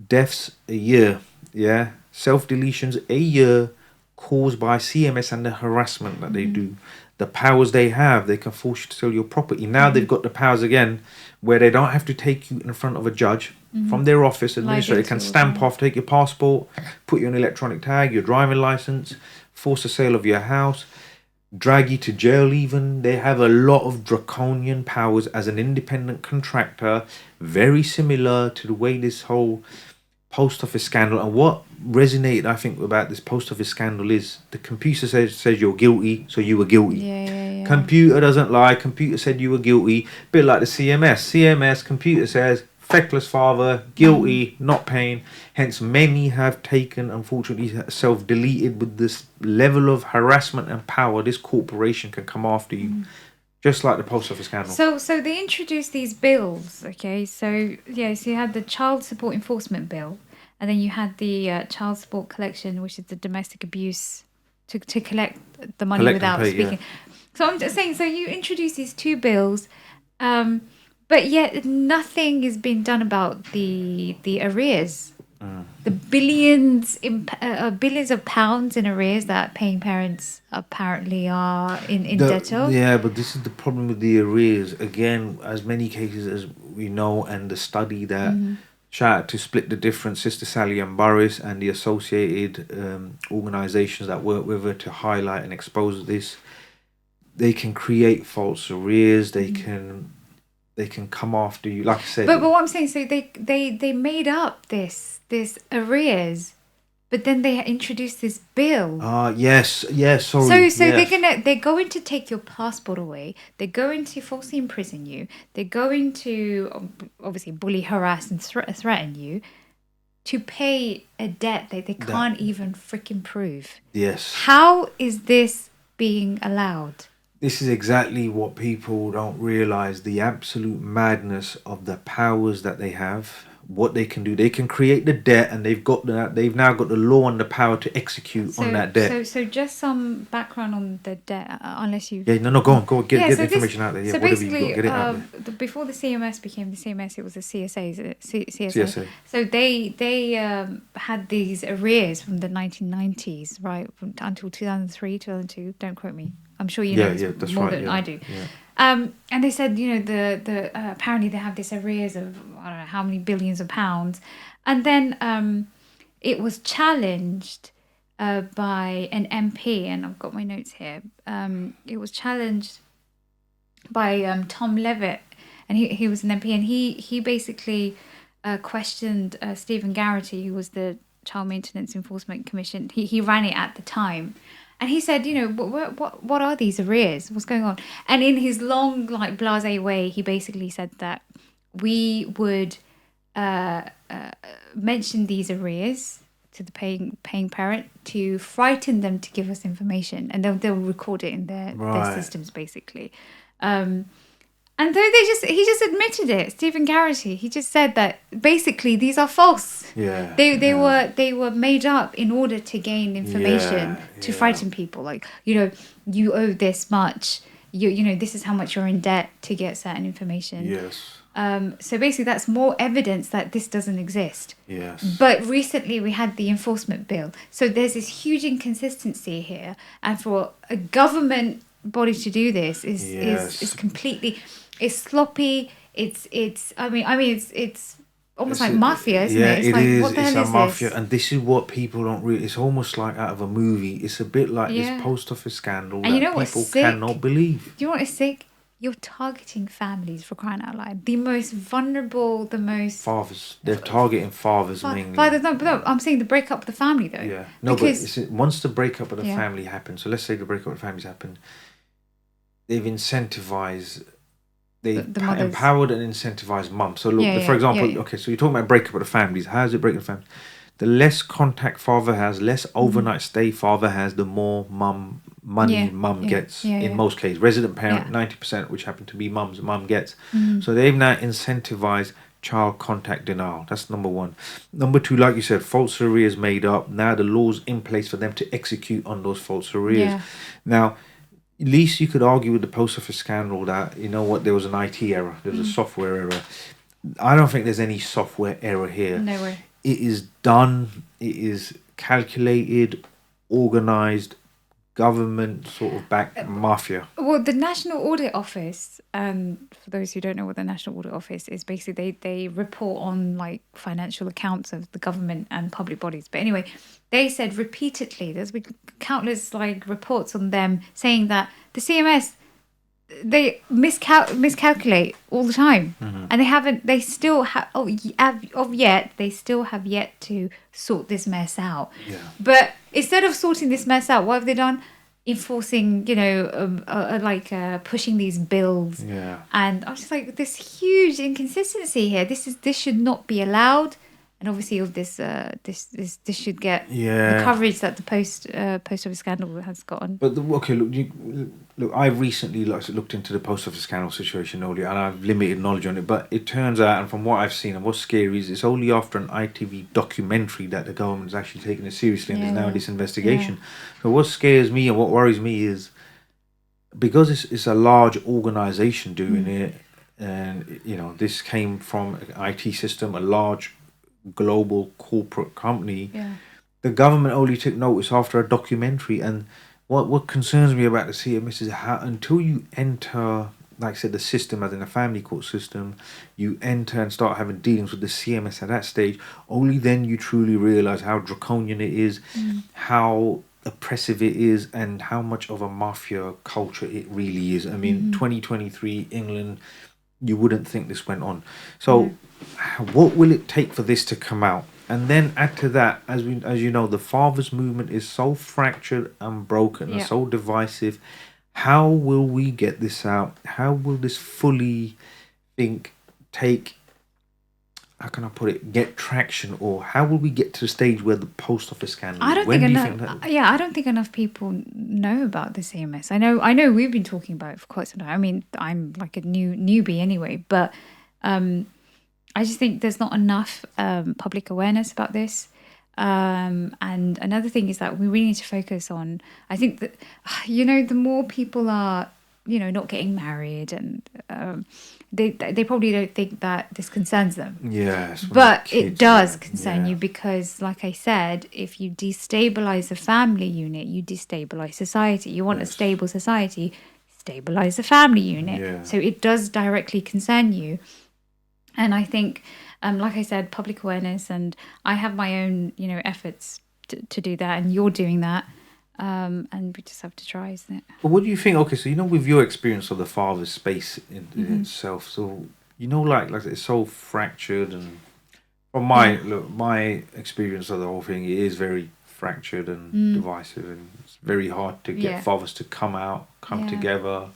deaths a year. Yeah. Self-deletions a year caused by CMS and the harassment that they do. The powers they have, they can force you to sell your property. Now they've got the powers again where they don't have to take you in front of a judge from their office. Administrator can stamp off, take your passport, put you on electronic tag, your driving license, force the sale of your house, drag you to jail even. They have a lot of draconian powers as an independent contractor, very similar to the way this whole post office scandal. And what resonated, I think, about this post office scandal is the computer says you're guilty, so you were guilty. Yeah. Computer doesn't lie. Computer said you were guilty. Bit like the CMS. Computer says feckless father, guilty, not paying. Hence, many have taken, unfortunately, self-deleted with this level of harassment and power. This corporation can come after you. Just like the post office scandal. So they introduced these bills, okay? So you had the child support enforcement bill, and then you had the child support collection, which is the domestic abuse to collect the money without speaking. Yeah. So I'm just saying, so you introduce these two bills, but yet nothing is being done about the arrears. The billions of pounds in arrears that paying parents apparently are in debt of. Yeah, but this is the problem with the arrears. Again, as many cases as we know, and the study that shout out to Split the Difference, Sister Sally and Boris, and the associated organisations that work with her to highlight and expose this. They can create false arrears. They can come after you, like I said. But what I'm saying, so they made up this arrears, but then they introduced this bill. Yes, sorry. So they're going to take your passport away. They're going to falsely imprison you. They're going to obviously bully, harass, and threaten you to pay a debt that they can't even freaking prove. Yes. How is this being allowed? This is exactly what people don't realise, the absolute madness of the powers that they have, what they can do. They can create the debt, and they've now got the law and the power to execute on that debt. So just some background on the debt, unless you... Yeah, no, go on, get the information out there. Yeah, so whatever basically, you got, get it out there. Before the CMS became the CMS, it was the CSA. CSA. So they had these arrears from the 1990s, right, until 2003, 2002. Don't quote me. I'm sure you know this more than I do. Yeah. And they said, the apparently they have this arrears of I don't know how many billions of pounds, and then it was challenged by an MP, and I've got my notes here. It was challenged by Tom Levitt, and he was an MP, and he basically questioned Stephen Garrity, who was the Child Maintenance Enforcement Commission. He ran it at the time. And he said, what are these arrears? What's going on? And in his long, blasé way, he basically said that we would mention these arrears to the paying parent to frighten them to give us information, and they'll record it in their systems, basically. And though he just admitted it, Stephen Garrity, he just said that basically these are false. Yeah. They were made up in order to gain information to frighten people. Like, you owe this much. This is how much you're in debt to get certain information. Yes. So basically that's more evidence that this doesn't exist. Yes. But recently we had the enforcement bill. So there's this huge inconsistency here, and for a government body to do this is completely... It's sloppy. It's almost like mafia, isn't it? It's like, what the hell it's is a mafia, this? and this is what people don't really. It's almost like out of a movie. It's a bit like this post office scandal and that people cannot believe. Do you know what is sick? You're targeting families, for crying out loud. The most vulnerable, the most... Fathers. They're targeting fathers mainly. Fathers, no, I'm saying the breakup of the family, though. Yeah. No, because, but once the breakup of the family happens, so let's say the breakup of the family's happened, they've incentivized... They empowered and incentivized mums. So look, for example, okay, so you're talking about breakup of the families. How does it break the families? The less contact father has, less overnight stay father has, the more money mum gets in most cases. Resident parent, 90%, which happen to be mums, mum gets. So they've now incentivized child contact denial. That's number one. Number two, like you said, false arrears made up. Now the law's in place for them to execute on those false arrears. Now, at least you could argue with the post office scandal that, there was an IT error. There was a software error. I don't think there's any software error here. No way. It is done. It is calculated, organised, government sort of backed mafia. Well, the National Audit Office, for those who don't know what the National Audit Office is, basically they report on financial accounts of the government and public bodies. But anyway, they said repeatedly, there's been countless reports on them saying that the CMS they miscalculate all the time, and they still have yet to sort this mess out. Yeah. But instead of sorting this mess out, what have they done? Enforcing, pushing these bills. Yeah. And I was just like, this huge inconsistency here. This should not be allowed. And obviously, all this should get the coverage that the post office scandal has gotten. But look, I've recently looked into the post office scandal situation only, and I've limited knowledge on it. But it turns out, and from what I've seen, and what's scary is it's only after an ITV documentary that the government's actually taken it seriously, and there's now this investigation. Yeah. So what scares me and what worries me is because it's a large organisation doing it, and this came from an IT system, a large global corporate company. The government only took notice after a documentary. And what concerns me about the CMS is how until you enter, like I said, the system as in a family court system, you enter and start having dealings with the CMS at that stage, only then you truly realise how draconian it is, how oppressive it is, and how much of a mafia culture it really is. I mean, 2023 England, you wouldn't think this went on. So what will it take for this to come out? And then add to that, as you know, the fathers movement is so fractured and broken and so divisive. How will we get this out? How will this fully get traction? Or how will we get to the stage where the post office scandal? I don't think enough people know about the CMS. I know we've been talking about it for quite some time. I mean, I'm like a newbie anyway, but I just think there's not enough public awareness about this. And another thing is that we really need to focus on, I think that, the more people are, not getting married, and they probably don't think that this concerns them. Yes. But it does concern you because, like I said, if you destabilize the family unit, you destabilize society. You want a stable society, stabilize the family unit. Yeah. So it does directly concern you. And I think, like I said, public awareness, and I have my own, efforts to do that, and you're doing that, and we just have to try, isn't it? But what do you think? Okay, so with your experience of the father's space in itself, so like it's so fractured, and from my experience of the whole thing, it is very fractured and divisive, and it's very hard to get fathers to come together,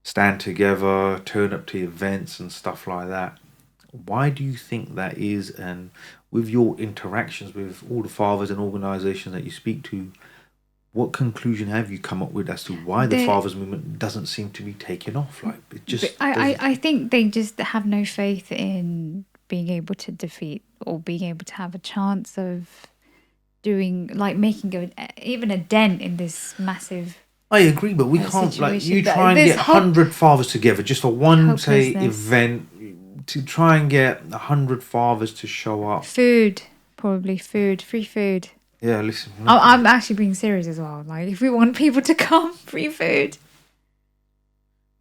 stand together, turn up to events and stuff like that. Why do you think that is? And with your interactions with all the fathers and organisations that you speak to, what conclusion have you come up with as to why the fathers movement doesn't seem to be taking off? Like it just. I think they just have no faith in being able to defeat or being able to have a chance of making even a dent in this massive. I agree, but we can't. Like you try and get 100 fathers together just for one event. To try and get 100 fathers to show up. Free food. Yeah, listen. I'm actually being serious as well. Like, if we want people to come, free food.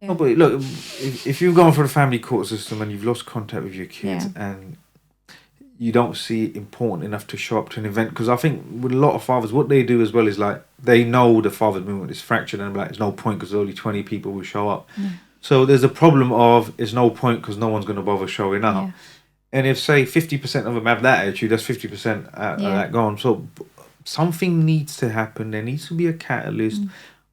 Yeah. No, but look, if you've gone for the family court system and you've lost contact with your kids and you don't see it important enough to show up to an event, because I think with a lot of fathers, what they do as well is like they know the father movement is fractured and like there's no point because only 20 people will show up. Yeah. So there's a problem of it's no point because no one's going to bother showing up. Yeah. And if, say, 50% of them have that attitude, that's 50% of that gone. So something needs to happen. There needs to be a catalyst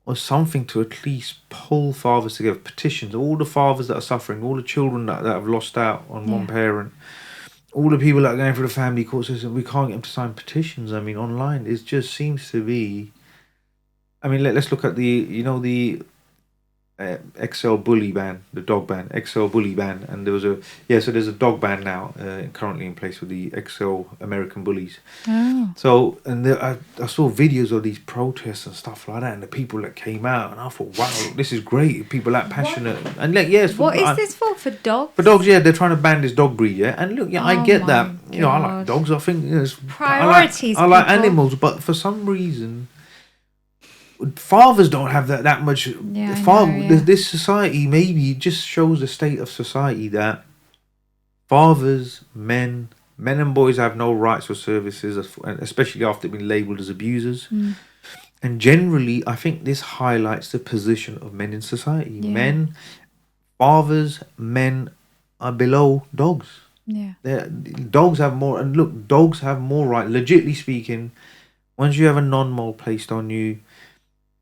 or something to at least pull fathers together. Petitions, all the fathers that are suffering, all the children that have lost out on one parent, all the people that are going through the family court system, we can't get them to sign petitions. I mean, online, it just seems to be... I mean, let's look at the XL bully ban, the dog ban, XL bully ban, and there was there's a dog ban now currently in place with the XL American bullies. Oh. So, and I saw videos of these protests and stuff like that, and the people that came out, and I thought, wow, look, this is great. People that passionate, and what is this for dogs? For dogs, they're trying to ban this dog breed, and look, I get that. God. I like dogs. I think it's priorities. I like animals, but for some reason. Fathers don't have that much. This society maybe just shows the state of society that fathers, men and boys have no rights or services, especially after being labelled as abusers. And generally, I think this highlights the position of men in society. Yeah. Fathers, men are below dogs. Yeah. Dogs have more, and look, dogs have more right. Legitly speaking, once you have a non-mole placed on you,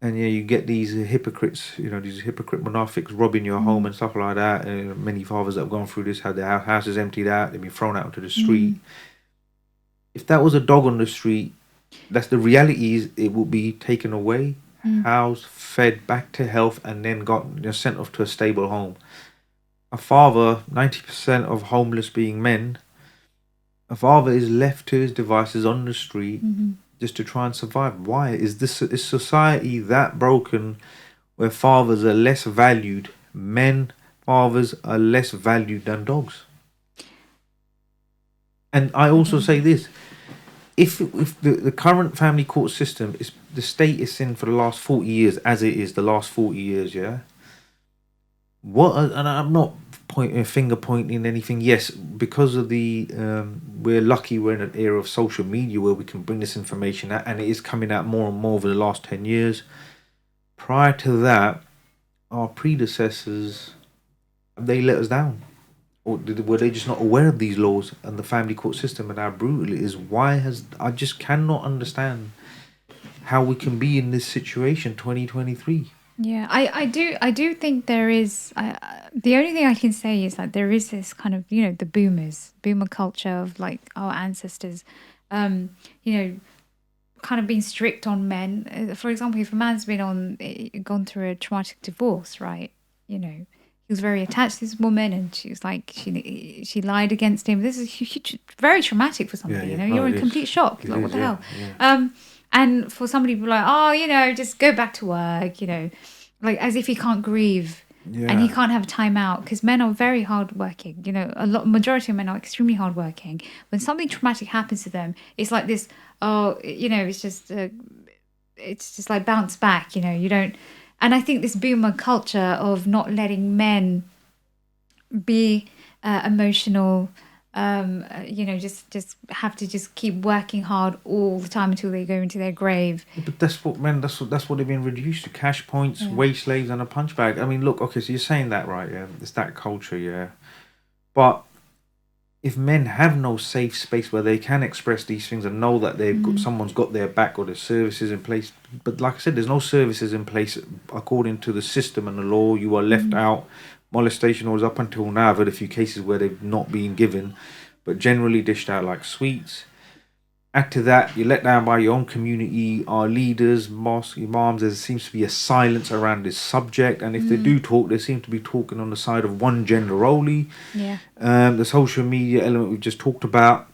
and you get these hypocrites, these hypocrite monastics robbing your home and stuff like that. And many fathers that have gone through this had their houses emptied out, they've been thrown out into the street. If that was a dog on the street, that's the reality is it will be taken away, housed, fed back to health, and then sent off to a stable home. A father, 90% of homeless being men, a father is left to his devices on the street just to try and survive. Why? Is society that broken where fathers are less valued? Fathers are less valued than dogs. And I also say this. If the current family court system is the state is in for the last 40 years, as it is the last 40 years, yeah. And I'm not finger pointing anything. Yes, because of we're lucky we're in an era of social media where we can bring this information out, and it is coming out more and more over the last 10 years. Prior to that, our predecessors, they let us down. Or were they just not aware of these laws and the family court system and how brutal it is? I just cannot understand how we can be in this situation 2023. Yeah, I do think there is. The only thing I can say is that there is this kind of, the boomer culture of like our ancestors, kind of being strict on men. For example, if a man's gone through a traumatic divorce, right? He was very attached to this woman, and she was like, she lied against him. This is huge, very traumatic for somebody. You're in complete shock. Like, what the hell? Yeah. And for somebody to be like, just go back to work, like as if he can't grieve and he can't have time out, because men are very hardworking. Majority of men are extremely hardworking. When something traumatic happens to them, it's like this. It's just like bounce back. You don't. And I think this boomer culture of not letting men be emotional, just have to just keep working hard all the time until they go into their grave. But that's what they've been reduced to: cash points, wage slaves, and a punch bag. I mean, look, okay, so you're saying that, right? Yeah, it's that culture, yeah. But if men have no safe space where they can express these things and know that someone's got their back or there's services in place, but like I said, there's no services in place according to the system and the law. You are left out. Molestation was up until now. I've heard a few cases where they've not been given, but generally dished out like sweets. Add to that, you're let down by your own community, our leaders, mosque, imams. There seems to be a silence around this subject, and if they do talk, they seem to be talking on the side of one gender only. Yeah. The social media element we've just talked about.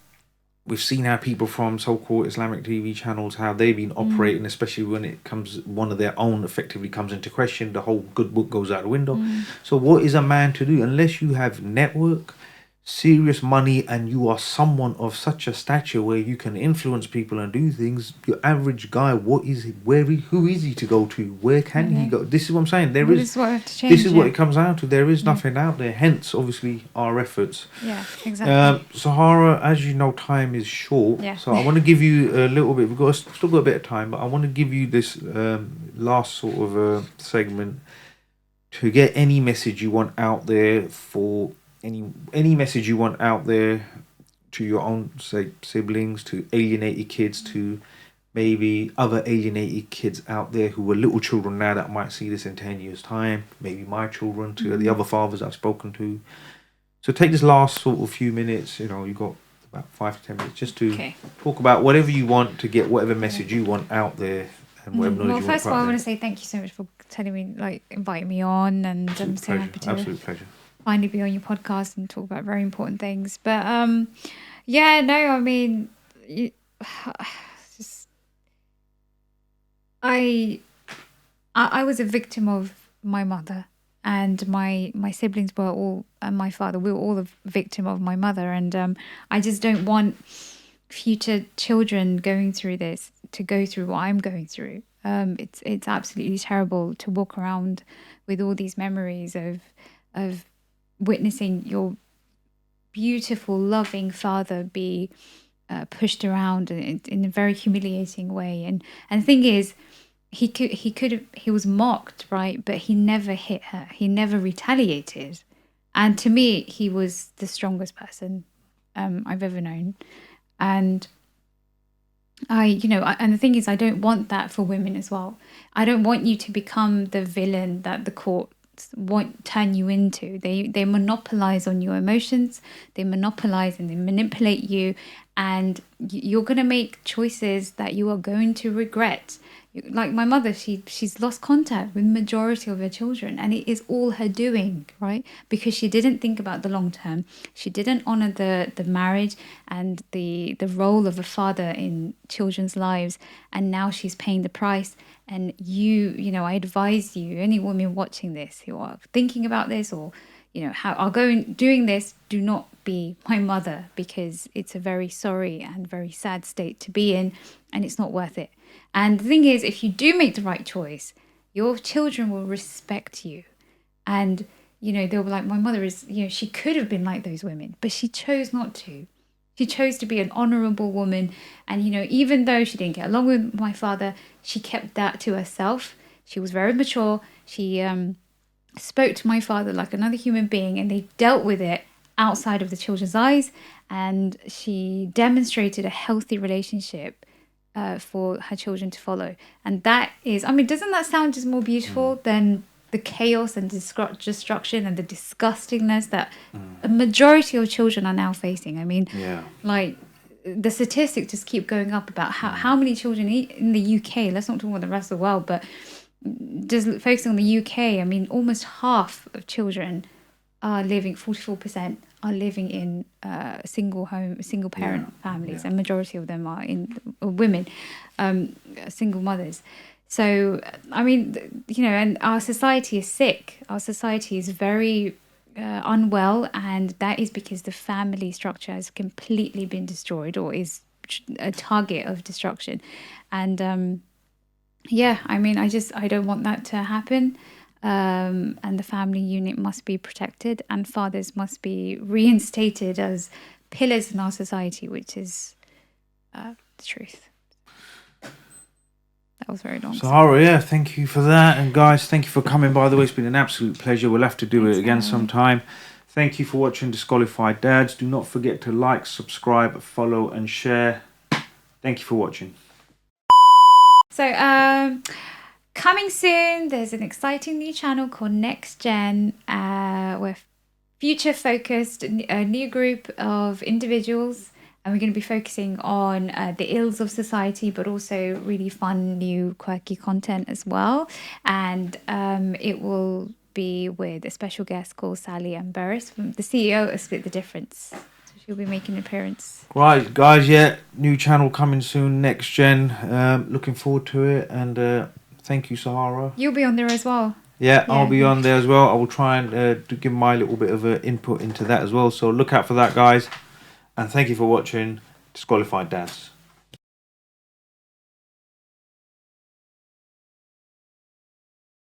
We've seen how people from so-called Islamic TV channels, how they've been operating, especially when one of their own effectively comes into question. The whole good book goes out the window. So what is a man to do unless you have network, serious money, and you are someone of such a stature where you can influence people and do things? Your average guy, who is he to go to? Where can he go? This is what I'm saying. This is what I have to change. This is what it comes down to. There is nothing out there. Hence, obviously, our efforts. Yeah, exactly. Sahara, as you know, time is short. Yeah. So I want to give you a little bit. Still got a bit of time, but I want to give you this last sort of segment to get any message you want out there for. Any message you want out there to your own, say, siblings, to alienated kids, to maybe other alienated kids out there who are little children now that might see this in 10 years' time, maybe my children, to the other fathers I've spoken to. So take this last sort of few minutes, you've got about 5 to 10 minutes just to talk about whatever you want to get whatever message you want out there. And whatever knowledge you want. Well, first of all, I want to say thank you so much for inviting me on, and I'm so happy to. Absolute pleasure. Finally be on your podcast and talk about very important things. But I mean, I was a victim of my mother, and my siblings were all, and my father, we were all a victim of my mother, and I just don't want future children going through this to go through what I'm going through. It's absolutely terrible to walk around with all these memories of witnessing your beautiful, loving father be pushed around in a very humiliating way. And the thing is, he was mocked, right? But he never hit her. He never retaliated. And to me, he was the strongest person I've ever known. And and the thing is, I don't want that for women as well. I don't want you to become the villain that the courts won't turn you into. They monopolize on your emotions. They monopolize and they manipulate you, and you're going to make choices that you are going to regret. Like my mother, she's lost contact with the majority of her children, and it is all her doing, right? Because she didn't think about the long term. She didn't honor the marriage and the role of a father in children's lives, and now she's paying the price. And I advise you, any woman watching this who are thinking about this, or how are doing this, do not be my mother, because it's a very sorry and very sad state to be in, and it's not worth it. And the thing is, if you do make the right choice, your children will respect you. And, they'll be like, my mother is, she could have been like those women, but she chose not to. She chose to be an honorable woman. And, even though she didn't get along with my father, she kept that to herself. She was very mature. She spoke to my father like another human being, and they dealt with it outside of the children's eyes. And she demonstrated a healthy relationship for her children to follow. And that is, doesn't that sound just more beautiful than the chaos and destruction and the disgustingness that a majority of children are now facing? Like, the statistics just keep going up about how many children in the UK, let's not talk about the rest of the world, but just focusing on the UK, almost half of children are living, 44% are living in single parent families, and majority of them are in women, single mothers. So, and our society is sick. Our society is very unwell, and that is because the family structure has completely been destroyed, or is a target of destruction. And I don't want that to happen. And the family unit must be protected, and fathers must be reinstated as pillars in our society, which is the truth. That was very long. Sahara, thank you for that. And guys, thank you for coming, by the way. It's been an absolute pleasure. We'll have to do it again sometime. Thank you for watching Disqualified Dads. Do not forget to like, subscribe, follow and share. Thank you for watching. So, coming soon, there's an exciting new channel called Next Gen. We're future-focused, a new group of individuals. And we're going to be focusing on the ills of society, but also really fun, new, quirky content as well. And it will be with a special guest called Sally Amberis, the CEO of Split the Difference. So she'll be making an appearance. Right, guys, new channel coming soon, Next Gen. Looking forward to it. And thank you, Sahara. You'll be on there as well. Yeah, I'll be on there as well. I will try and give my little bit of input into that as well. So look out for that, guys. And thank you for watching Disqualified Dads.